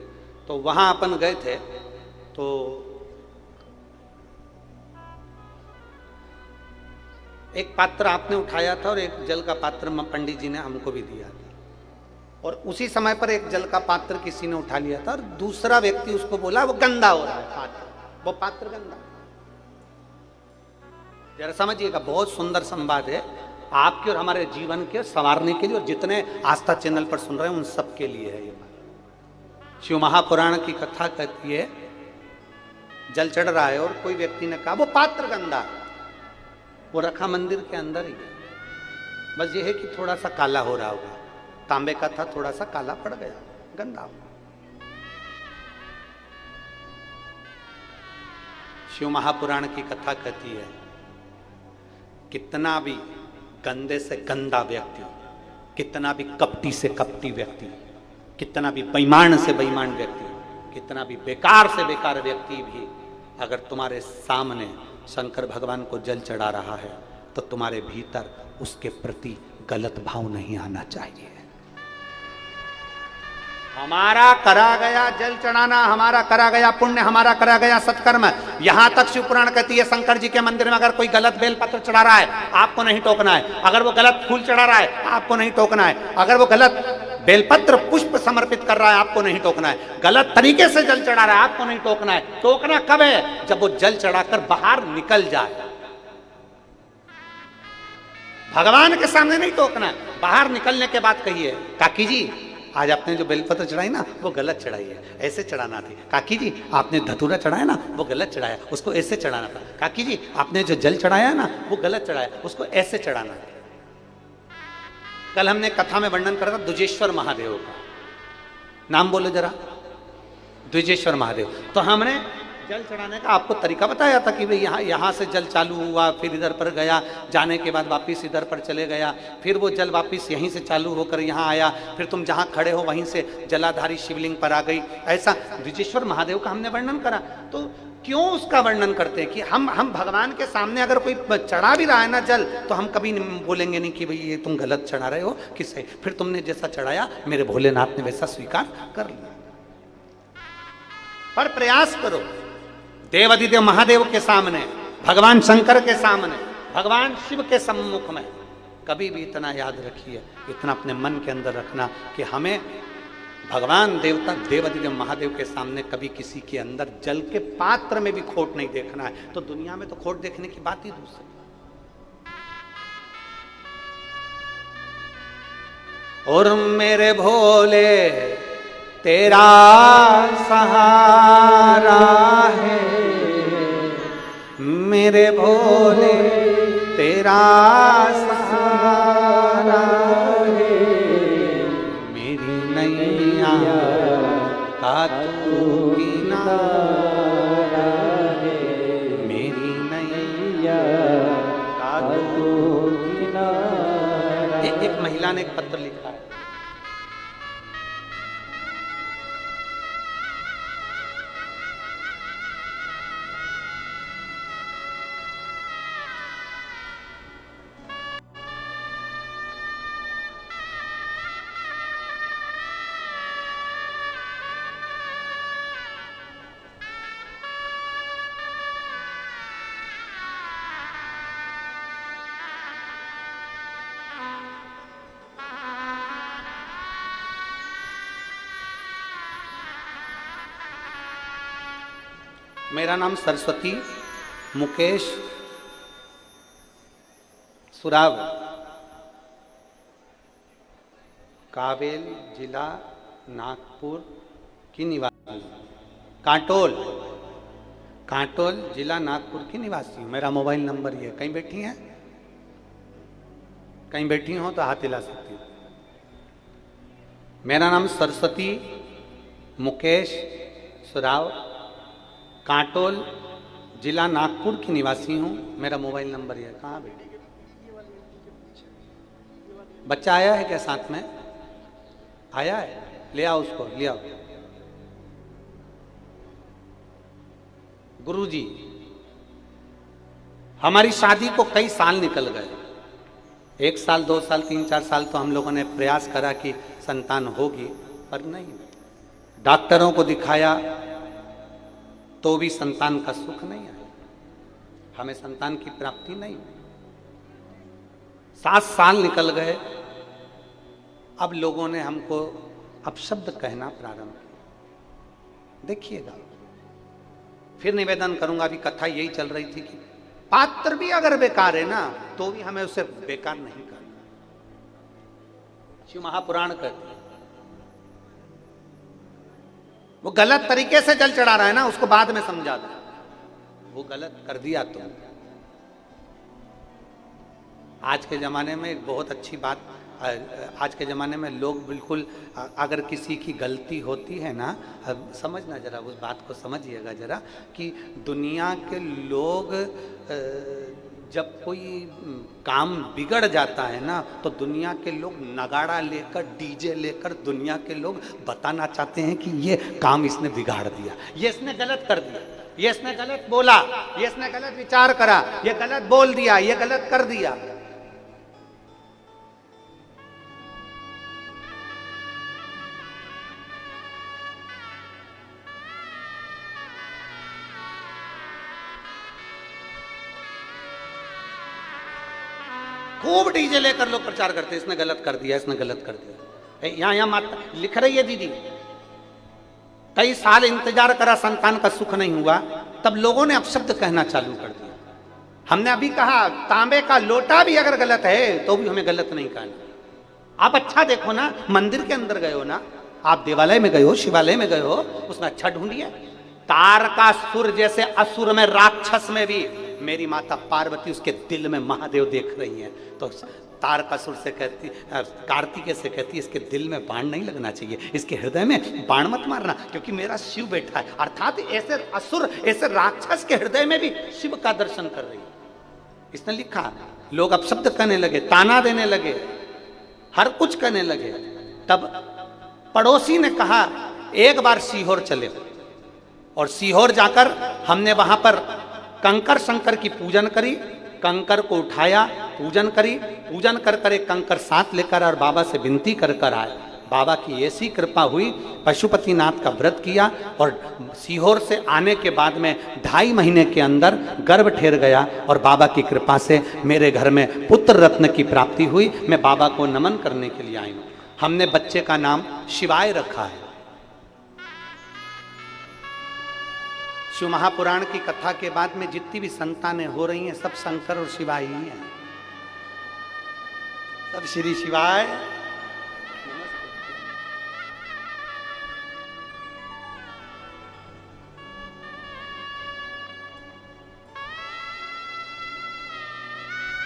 तो वहां अपन गए थे, तो एक पात्र आपने उठाया था और एक जल का पात्र पंडित जी ने हमको भी दिया था, और उसी समय पर एक जल का पात्र किसी ने उठा लिया था और दूसरा व्यक्ति उसको बोला वो गंदा हो रहा है पात्र, वो पात्र गंदा। जरा समझिएगा, बहुत सुंदर संवाद है आपके और हमारे जीवन के संवारने के लिए, और जितने आस्था चैनल पर सुन रहे हैं उन सब के लिए है ये बात। शिव महापुराण की कथा कहती है, जल चढ़ रहा है और कोई व्यक्ति ने कहा वो पात्र गंदा, वो रखा मंदिर के अंदर ही है, बस ये है कि थोड़ा सा काला हो रहा होगा, तांबे का था, थोड़ा सा काला पड़ गया, गंदा हो। शिव महापुराण की कथा कहती है, कितना भी गंदे से गंदा व्यक्ति, कितना भी कपटी से कपटी व्यक्ति, कितना भी बेईमान से बेईमान व्यक्ति, कितना भी बेकार से बेकार व्यक्ति भी अगर तुम्हारे सामने शंकर भगवान को जल चढ़ा रहा है तो तुम्हारे भीतर उसके प्रति गलत भाव नहीं आना चाहिए। हमारा करा गया जल चढ़ाना, हमारा करा गया पुण्य, हमारा करा गया सत्कर्म। यहां तक शिव पुराण कहती है शंकर जी के मंदिर में अगर कोई गलत बेलपत्र चढ़ा रहा है आपको नहीं टोकना है, अगर वो गलत फूल चढ़ा रहा है आपको नहीं टोकना है, अगर वो गलत बेलपत्र पुष्प समर्पित कर रहा है आपको नहीं टोकना है, गलत तरीके से जल चढ़ा रहा है आपको नहीं टोकना है। टोकना कब है? जब वो जल चढ़ाकर बाहर निकल जाए। भगवान के सामने नहीं टोकना है, बाहर निकलने के बाद कहिए काकी जी आज आपने जो बेलपत्र चढ़ाई ना वो गलत चढ़ाई है, ऐसे चढ़ाना थी। काकी जी आपने धतूरा चढ़ाया ना वो गलत चढ़ाया, उसको ऐसे चढ़ाना था। काकी जी आपने जो जल चढ़ाया ना वो गलत चढ़ाया, उसको ऐसे चढ़ाना था। कल हमने कथा में वर्णन करा था द्विजेश्वर महादेव का, नाम बोलो जरा, द्विजेश्वर महादेव। तो हमने जल चढ़ाने का आपको तरीका बताया था कि भाई यहाँ से जल चालू हुआ, फिर इधर पर गया, जाने के बाद वापस इधर पर चले गया, फिर वो जल वापस यहीं से चालू होकर यहाँ आया, फिर तुम जहाँ खड़े हो वहीं से जलाधारी शिवलिंग पर आ गई। ऐसा द्विजेश्वर महादेव का हमने वर्णन करा। तो क्यों उसका वर्णन करते हैं कि हम भगवान के सामने अगर कोई चढ़ा भी रहा है ना जल तो हम कभी बोलेंगे नहीं कि भाई ये तुम गलत चढ़ा रहे हो, किससे, फिर तुमने जैसा चढ़ाया मेरे भोलेनाथ ने वैसा स्वीकार कर लिया। पर प्रयास करो देवादिदेव महादेव के सामने, भगवान शंकर के सामने, भगवान शिव के सम्मुख में कभी भी इतना याद रखिए, इतना अपने मन के अंदर रखना कि हमें भगवान देवता देवादिदेव महादेव के सामने कभी किसी के अंदर जल के पात्र में भी खोट नहीं देखना है। तो दुनिया में तो खोट देखने की बात ही दूसरी। और मेरे भोले तेरा सहारा है, मेरे भोले तेरा सहारा है, मेरी नैया का तू किनारा है, मेरी नैया का तू किनारा। एक महिला ने एक पत्र लिखा है, मेरा नाम सरस्वती मुकेश सुराव, कावेल जिला नागपुर की निवासी, कांटोल जिला नागपुर की निवासी हूँ। मेरा मोबाइल नंबर ये, कहीं बैठी हैं, कहीं बैठी हो तो हाथ हिला सकती हूँ। मेरा नाम सरस्वती मुकेश सुराव, कांटोल जिला नागपुर की निवासी हूँ। मेरा मोबाइल नंबर ये, कहाँ बेटी बच्चा आया है क्या साथ में? आया है, ले आओ उसको, ले आओ। गुरुजी हमारी शादी को कई साल निकल गए, 1 साल 2 साल 3 4 साल तो हम लोगों ने प्रयास करा कि संतान होगी, पर नहीं। डॉक्टरों को दिखाया तो भी संतान का सुख नहीं आया, हमें संतान की प्राप्ति नहीं। 7 साल निकल गए, अब लोगों ने हमको अपशब्द कहना प्रारंभ किया। देखिएगा, फिर निवेदन करूंगा, अभी कथा यही चल रही थी कि पात्र भी अगर बेकार है ना तो भी हमें उसे बेकार नहीं करना। शिव महापुराण कहते हैं वो गलत तरीके से जल चढ़ा रहा है ना, उसको बाद में समझा दो, वो गलत कर दिया तुम। आज के ज़माने में एक बहुत अच्छी बात, आज के ज़माने में लोग बिल्कुल अगर किसी की गलती होती है ना, समझना जरा, उस बात को समझिएगा जरा, कि दुनिया के लोग जब कोई काम बिगड़ जाता है ना तो दुनिया के लोग नगाड़ा लेकर, डीजे लेकर दुनिया के लोग बताना चाहते हैं कि ये काम इसने बिगाड़ दिया, ये इसने गलत कर दिया, ये इसने गलत बोला, ये इसने गलत विचार करा, ये गलत बोल दिया, ये गलत कर दिया। खूब डीजे लेकर लोग प्रचार करते हैं, इसने गलत कर दिया, इसने गलत कर दिया। यहाँ माता लिख रही है दीदी, कई साल इंतजार करा, संतान का सुख नहीं हुआ, तब लोगों ने अपशब्द कहना चालू कर दिया। हमने अभी कहा तांबे का लोटा भी अगर गलत है तो भी हमें गलत नहीं कहना। आप अच्छा देखो ना, मंदिर के अंदर गए हो ना, आप देवालय में गए हो, शिवालय में गए हो, उसमें अच्छा ढूंढिए। तारकासुर जैसे असुर में, राक्षस में भी मेरी माता पार्वती उसके दिल में महादेव देख रही हैं, तो तारकासुर से कहती, कार्तिकेय से कहती, इसके दिल में बाण नहीं लगना चाहिए, इसके हृदय में बाण मत मारना, क्योंकि मेरा शिव बैठा है। अर्थात ऐसे असुर, ऐसे राक्षस के हृदय में भी शिव का दर्शन कर रही है। इसने लिखा, लोग अपशब्द कहने लगे, ताना देने लगे, हर कुछ कहने लगे। तब पड़ोसी ने कहा एक बार सीहोर चले, और सीहोर जाकर हमने वहां पर कंकर शंकर की पूजन करी, कंकर को उठाया, पूजन करी, पूजन कर कर एक कंकर साथ लेकर और बाबा से विनती कर कर आए। बाबा की ऐसी कृपा हुई, पशुपतिनाथ का व्रत किया, और सीहोर से आने के बाद में 2.5 महीने के अंदर गर्भ ठेर गया, और बाबा की कृपा से मेरे घर में पुत्र रत्न की प्राप्ति हुई। मैं बाबा को नमन करने के लिए आई हूँ। हमने बच्चे का नाम शिवाय रखा है। शिव महापुराण की कथा के बाद में जितनी भी संतानें हो रही हैं सब शंकर और शिवाय ही हैं, सब श्री शिवाय।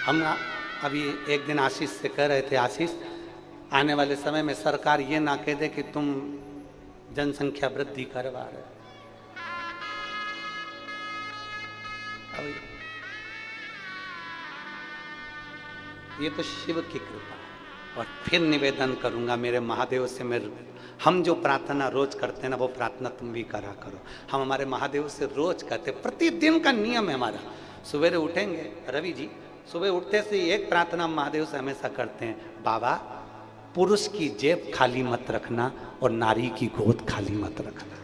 हम अभी एक दिन आशीष से कह रहे थे, आशीष आने वाले समय में सरकार ये ना कह दे कि तुम जनसंख्या वृद्धि करवा रहे। ये तो शिव की कृपा है। और फिर निवेदन करूंगा मेरे महादेव से, हम जो प्रार्थना रोज करते हैं ना, वो प्रार्थना तुम भी करा करो। हम हमारे महादेव से रोज कहते, प्रतिदिन का नियम है हमारा। सुबह उठेंगे, रवि जी सुबह उठते से एक प्रार्थना महादेव से हमेशा करते हैं, बाबा पुरुष की जेब खाली मत रखना और नारी की गोद खाली मत रखना।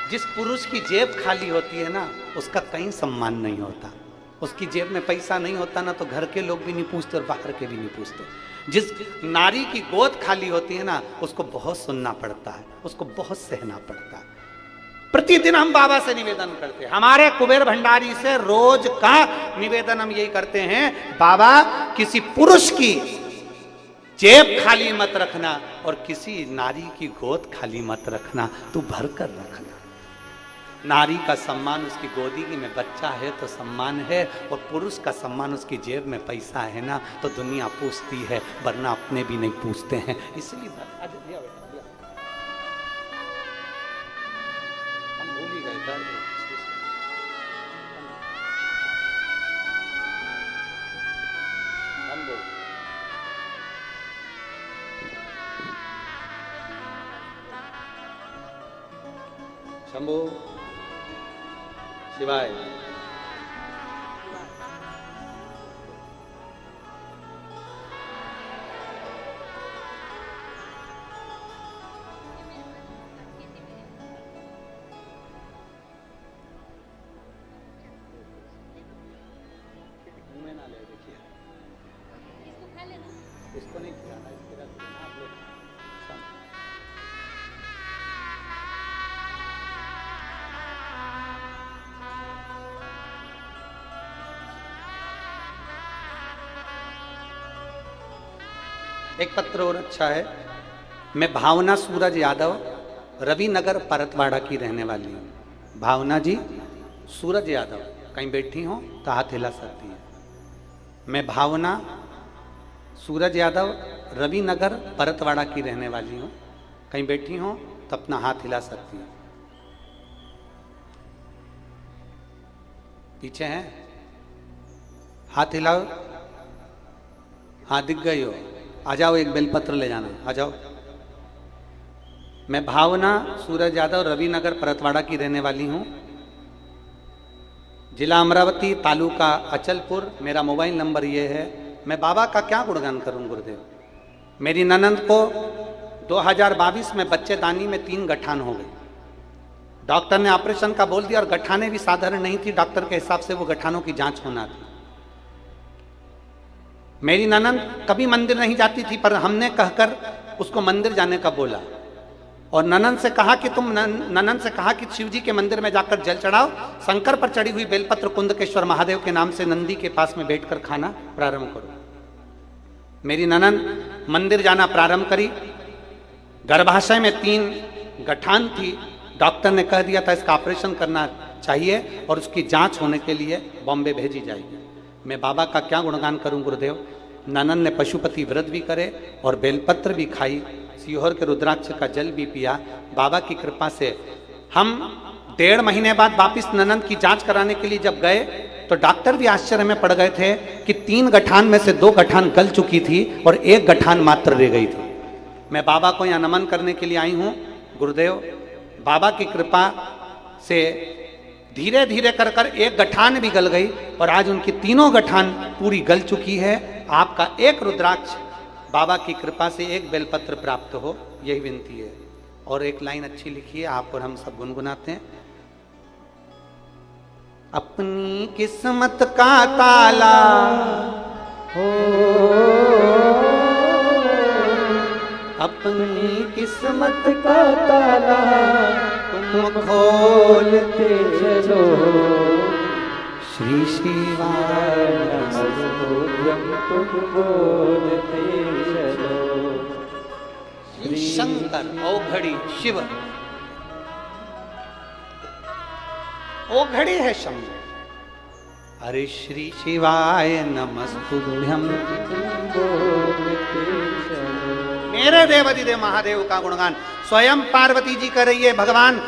जिस पुरुष की जेब खाली होती है ना, उसका कहीं सम्मान नहीं होता। उसकी जेब में पैसा नहीं होता ना, तो घर के लोग भी नहीं पूछते और बाहर के भी नहीं पूछते। जिस नारी की गोद खाली होती है ना, उसको बहुत सुनना पड़ता है, उसको बहुत सहना पड़ता है। प्रतिदिन हम बाबा से निवेदन करते हैं, हमारे कुबेर भंडारी से रोज का निवेदन हम यही करते हैं, बाबा किसी पुरुष की जेब खाली मत रखना और किसी नारी की गोद खाली मत रखना, तू भर कर रखना। नारी का सम्मान उसकी गोदी में बच्चा है तो सम्मान है, और पुरुष का सम्मान उसकी जेब में पैसा है ना, तो दुनिया पूछती है, वरना अपने भी नहीं पूछते हैं। इसलिए हम भूल ही गए था। शंभो शिवाय। इसको नहीं खिलाना, इसके रख देना आप लोग। एक पत्र और अच्छा है। मैं भावना सूरज यादव रविनगर परतवाड़ा की रहने वाली हूँ। भावना जी सूरज यादव, कहीं बैठी हो तो हाथ हिला सकती है। मैं भावना सूरज यादव रविनगर परतवाड़ा की रहने वाली हूँ, कहीं बैठी हो तो अपना हाथ हिला सकती है। पीछे हैं, हाथ हिलाओ। हाँ दिख गई हो, आ जाओ, एक बेलपत्र ले जाना, आ जाओ। मैं भावना सूरज यादव रविनगर परतवाड़ा की रहने वाली हूँ, जिला अमरावती, तालुका अचलपुर। मेरा मोबाइल नंबर ये है। मैं बाबा का क्या गुणगान करूं गुरुदेव। मेरी ननंद को 2022 में बच्चेदानी में 3 गठान हो गई। डॉक्टर ने ऑपरेशन का बोल दिया और गठाने भी साधारण नहीं थी, डॉक्टर के हिसाब से वो गठानों की जांच होना थी। मेरी ननंद कभी मंदिर नहीं जाती थी, पर हमने कहकर उसको मंदिर जाने का बोला और ननंद से कहा कि ननंद से कहा कि शिव जी के मंदिर में जाकर जल चढ़ाओ, शंकर पर चढ़ी हुई बेलपत्र कुंदकेश्वर महादेव के नाम से नंदी के पास में बैठकर खाना प्रारंभ करो। मेरी ननंद मंदिर जाना प्रारंभ करी। गर्भाशय में 3 गठान थी। डॉक्टर ने कह दिया था इसका ऑपरेशन करना चाहिए और उसकी जांच होने के लिए बॉम्बे भेजी जाएगी। मैं बाबा का क्या गुणगान करूं गुरुदेव। ननंद ने पशुपति व्रत भी करे और बेलपत्र भी खाई, सीहोर के रुद्राक्ष का जल भी पिया। बाबा की कृपा से हम 1.5 महीने बाद वापिस ननंद की जांच कराने के लिए जब गए तो डॉक्टर भी आश्चर्य में पड़ गए थे कि 3 गठान में से 2 गठान गल चुकी थी और 1 गठान मात्र रह गई थी। मैं बाबा को यहाँ नमन करने के लिए आई हूँ गुरुदेव। बाबा की कृपा से धीरे धीरे कर कर 1 गठान भी गल गई और आज उनकी 3 गठान पूरी गल चुकी है। आपका 1 रुद्राक्ष बाबा की कृपा से 1 बेलपत्र प्राप्त हो, यही विनती है। और एक लाइन अच्छी लिखी है, आप और हम सब गुनगुनाते हैं। अपनी किस्मत का ताला हो, अपनी किस्मत का ताला तुम खोलते चलो, श्री शिवाय नमस्तुभ्यं तुम बोलते चलो। श्री शंकर औघड़ी शिव, औघड़ी है शंकर। अरे श्री शिवाय नमस्तुभ्यं बोलते चलो। मेरे देवाधिदेव महादेव का गुणगान स्वयं पार्वती जी कर रही है। भगवान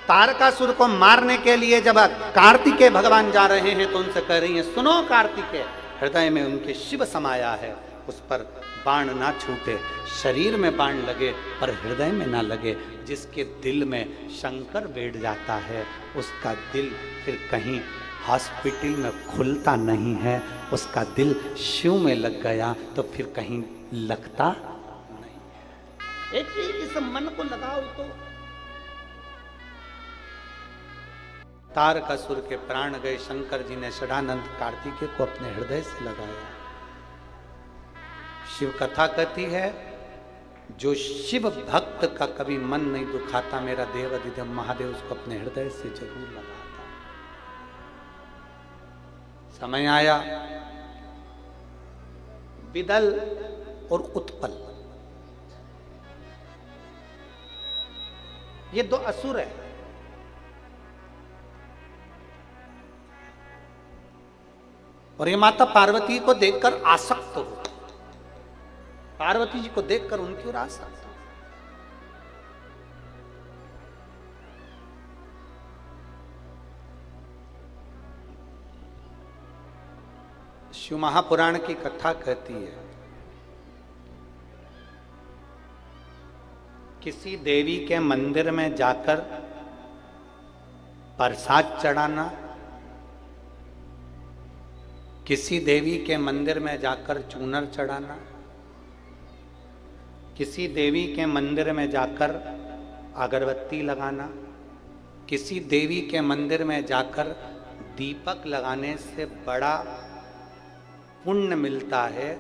तारकासुर को मारने के लिए जब कार्तिकेय भगवान जा रहे हैं तो उनसे कह रही हैं, सुनो कार्तिकेय, हृदय में उनके शिव समाया है, उस पर बाण ना छूटे, शरीर में बाण लगे पर हृदय में ना लगे। जिसके दिल में शंकर बैठ जाता है उसका दिल फिर कहीं हॉस्पिटल में खुलता नहीं है। उसका दिल शिव में लग गया तो फिर कहीं लगता नहीं है। एक ही इस मन को लगाओ तो तारकासुर के प्राण गए। शंकर जी ने षडानंद कार्तिकेय को अपने हृदय से लगाया। शिव कथा कहती है, जो शिव भक्त का कभी मन नहीं दुखाता, मेरा देवाधिदेव महादेव उसको अपने हृदय से जरूर लगाता। समय आया, विदल और उत्पल ये 2 असुर है। और ये माता पार्वती को देखकर आसक्त हो, पार्वती जी को देखकर उनकी ओर आसक्त हो। शिव महापुराण की कथा कहती है, किसी देवी के मंदिर में जाकर प्रसाद चढ़ाना, किसी देवी के मंदिर में जाकर चूनर चढ़ाना, किसी देवी के मंदिर में जाकर अगरबत्ती लगाना, किसी देवी के मंदिर में जाकर दीपक लगाने से बड़ा पुण्य मिलता है।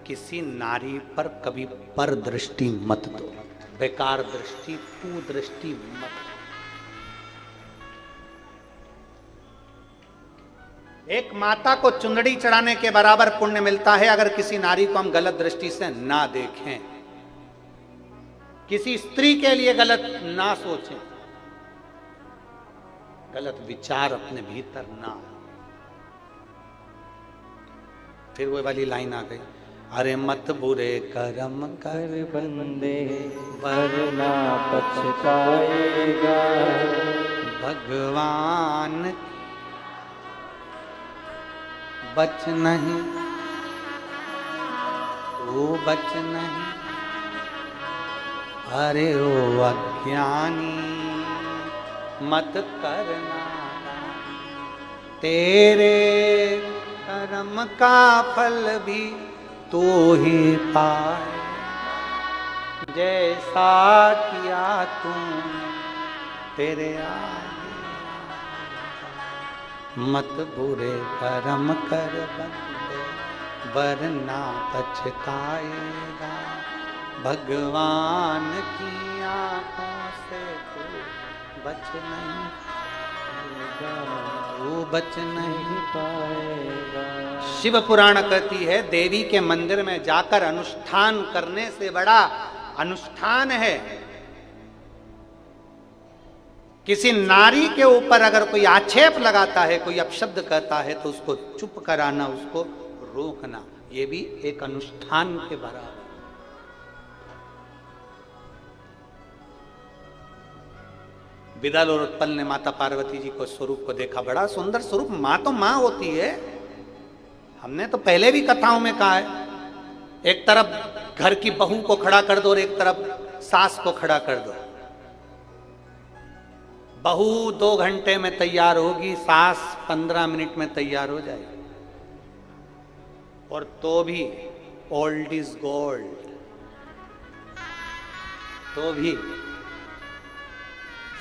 किसी नारी पर कभी पर दृष्टि मत दो, बेकार दृष्टि, कुदृष्टि मत। एक माता को चुंदड़ी चढ़ाने के बराबर पुण्य मिलता है अगर किसी नारी को हम गलत दृष्टि से ना देखें, किसी स्त्री के लिए गलत ना सोचें, गलत विचार अपने भीतर ना। फिर वो वाली लाइन आ गई, अरे मत बुरे कर्म कर बंदे वरना पछताएगा। भगवान बच नहीं, तू बच नहीं, अरे ओ अज्ञानी मत करना, तेरे कर्म का फल भी तू ही पाए, जैसा किया तूने तेरे आगे। मत बुरे कर्म कर बंदे वरना पछताएगा, भगवान की आंखों से तू बच नहीं पाएगा, तू बच नहीं पाएगा। शिव पुराण कहती है देवी के मंदिर में जाकर अनुष्ठान करने से बड़ा अनुष्ठान है किसी नारी के ऊपर अगर कोई आक्षेप लगाता है, कोई अपशब्द कहता है तो उसको चुप कराना, उसको रोकना, ये भी एक अनुष्ठान के बराबर। विदल और उत्पल ने माता पार्वती जी को स्वरूप को देखा, बड़ा सुंदर स्वरूप, मां तो मां होती है। हमने तो पहले भी कथाओं में कहा है, एक तरफ घर की बहू को खड़ा कर दो और एक तरफ सास को खड़ा कर दो। बहू 2 घंटे में तैयार होगी, सास 15 मिनट में तैयार हो जाएगी, और तो भी ओल्ड इज गोल्ड, तो भी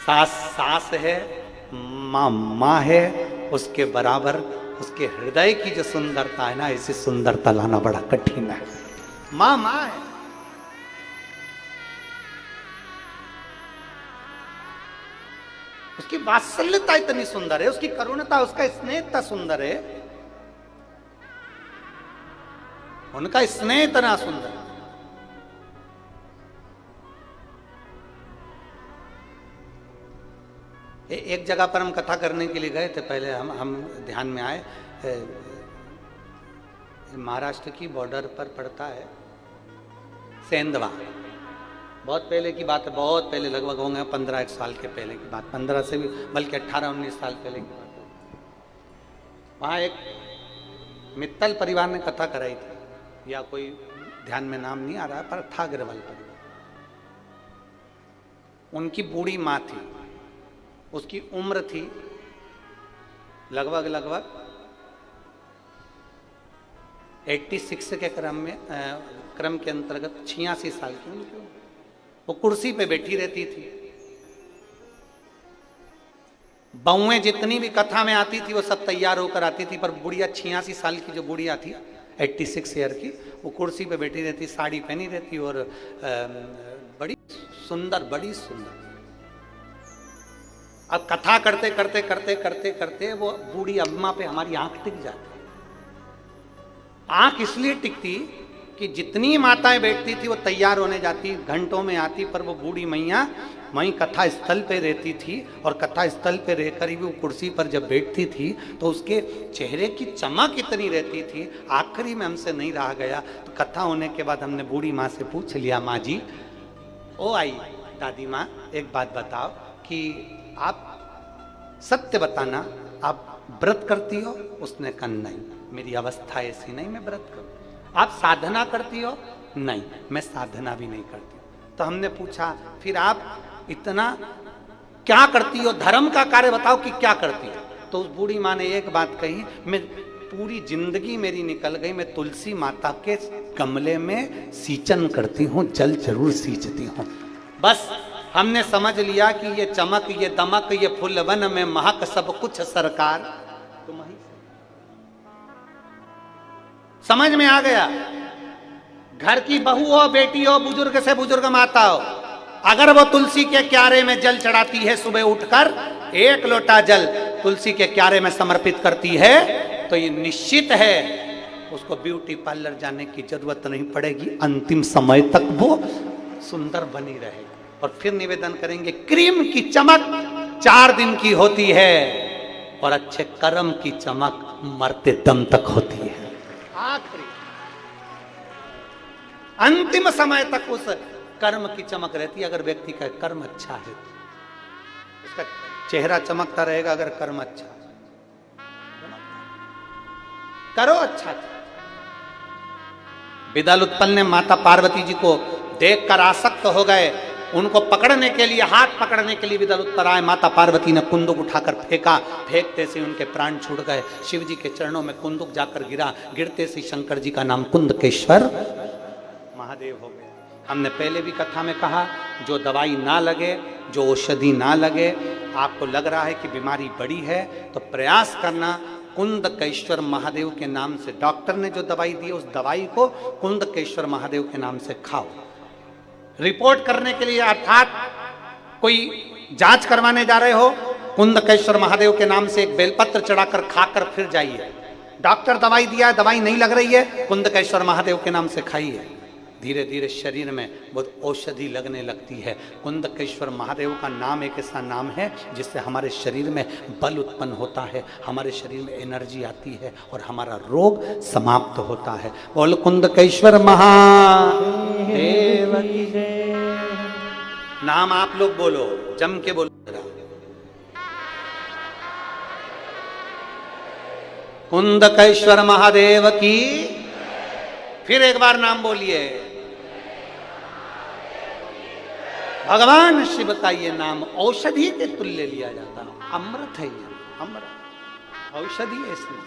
सास सास है, मां मां है, उसके बराबर उसके हृदय की जो सुंदरता है ना, ऐसी सुंदरता लाना बड़ा कठिन है। मां मां है, उसकी वात्सल्यता इतनी सुंदर है, उसकी करुणता, उसका स्नेह इतना सुंदर है, उनका स्नेह इतना सुंदर है। एक जगह पर हम कथा करने के लिए गए थे, पहले हम ध्यान में आए, महाराष्ट्र की बॉर्डर पर पड़ता है सेंधवा। बहुत पहले की बात है, बहुत पहले, लगभग होंगे 15-1 साल के पहले की बात, 15 से भी बल्कि 18-19 साल पहले की बात है। वहाँ एक मित्तल परिवार ने कथा कराई थी, या कोई ध्यान में नाम नहीं आ रहा पर था अग्रवाल परिवार। उनकी बूढ़ी माँ थी, उसकी उम्र थी लगभग 86 के क्रम के अंतर्गत 86 साल की उनकी। वो कुर्सी पे बैठी रहती थी, बहुएं जितनी भी कथा में आती थी वो सब तैयार होकर आती थी, पर बुढ़िया 86 साल की जो बुढ़िया थी 86 ईयर की, वो कुर्सी पे बैठी रहती, साड़ी पहनी रहती और बड़ी सुंदर, बड़ी सुंदर। अब कथा करते करते करते करते करते वो बूढ़ी अम्मा पे हमारी आंख टिक जाती। आंख इसलिए टिकती कि जितनी माताएं बैठती थी वो तैयार होने जाती, घंटों में आती, पर वो बूढ़ी मैया वहीं कथा स्थल पे रहती थी, और कथा स्थल पे रहकर ही वो कुर्सी पर जब बैठती थी तो उसके चेहरे की चमक इतनी रहती थी। आखिरी में हमसे नहीं रहा गया, तो कथा होने के बाद हमने बूढ़ी माँ से पूछ लिया, माँ जी, ओ आई दादी माँ, एक बात बताओ कि आप सत्य बताना, आप व्रत करती हो? उसने कहा नहीं, मेरी अवस्था ऐसी नहीं मैं व्रत करूं। आप साधना करती हो? नहीं, मैं साधना भी नहीं करती। तो हमने पूछा फिर आप इतना क्या करती हो, धर्म का कार्य बताओ कि क्या करती हो। तो उस बूढ़ी माँ ने एक बात कही, मैं पूरी जिंदगी मेरी निकल गई, मैं तुलसी माता के गमले में सींचन करती हूँ, जल जरूर सींचती हूँ। बस हमने समझ लिया कि ये चमक, ये दमक, ये फूलवन में महक सब कुछ सरकार तुम्हारी। समझ में आ गया, घर की बहू हो, बेटी हो, बुजुर्ग से बुजुर्ग माता हो, अगर वो तुलसी के क्यारे में जल चढ़ाती है, सुबह उठकर 1 लोटा जल तुलसी के क्यारे में समर्पित करती है, तो ये निश्चित है उसको ब्यूटी पार्लर जाने की जरूरत नहीं पड़ेगी, अंतिम समय तक वो सुंदर बनी रहेगी। और फिर निवेदन करेंगे, क्रीम की चमक 4 दिन की होती है और अच्छे कर्म की चमक मरते दम तक होती है। आखिरी अंतिम समय तक उस कर्म की चमक रहती है। अगर व्यक्ति का कर्म अच्छा है उसका चेहरा चमकता रहेगा। अगर कर्म अच्छा, करो अच्छा। विदल उत्पल ने माता पार्वती जी को देखकर आसक्त हो गए। उनको पकड़ने के लिए, हाथ पकड़ने के लिए विदल उत्पल आए। माता पार्वती ने कुंदुक उठाकर फेंका, फेंकते से उनके प्राण छूट गए। शिव जी के चरणों में कुंदुक जाकर गिरा, गिरते से शंकर जी का नाम कुंदकेश्वर महादेव हो गए। हमने पहले भी कथा में कहा, जो दवाई ना लगे, जो औषधि ना लगे, आपको लग रहा है कि बीमारी बड़ी है तो प्रयास करना कुंदकेश्वर महादेव के नाम से। डॉक्टर ने जो दवाई दी उस दवाई को कुंदकेश्वर महादेव के नाम से खाओ। रिपोर्ट करने के लिए, अर्थात कोई जांच करवाने जा रहे हो, कुंदकेश्वर महादेव के नाम से एक बेलपत्र चढ़ाकर खाकर फिर जाइए। डॉक्टर दवाई दिया, दवाई नहीं लग रही है, कुंदकेश्वर महादेव के नाम से खाइए। धीरे धीरे शरीर में बहुत औषधि लगने लगती है। कुंदकेश्वर महादेव का नाम एक ऐसा नाम है जिससे हमारे शरीर में बल उत्पन्न होता है, हमारे शरीर में एनर्जी आती है और हमारा रोग समाप्त होता है। बोल कुंदकेश्वर महादेव की जय। नाम आप लोग बोलो, जम के बोलो। कुंदकेश्वर महादेव की। फिर एक बार नाम बोलिए। भगवान शिव का ये नाम औषधि के तुल्य लिया जाता है। अमृत है ये, अमृत औषधि है इसमें।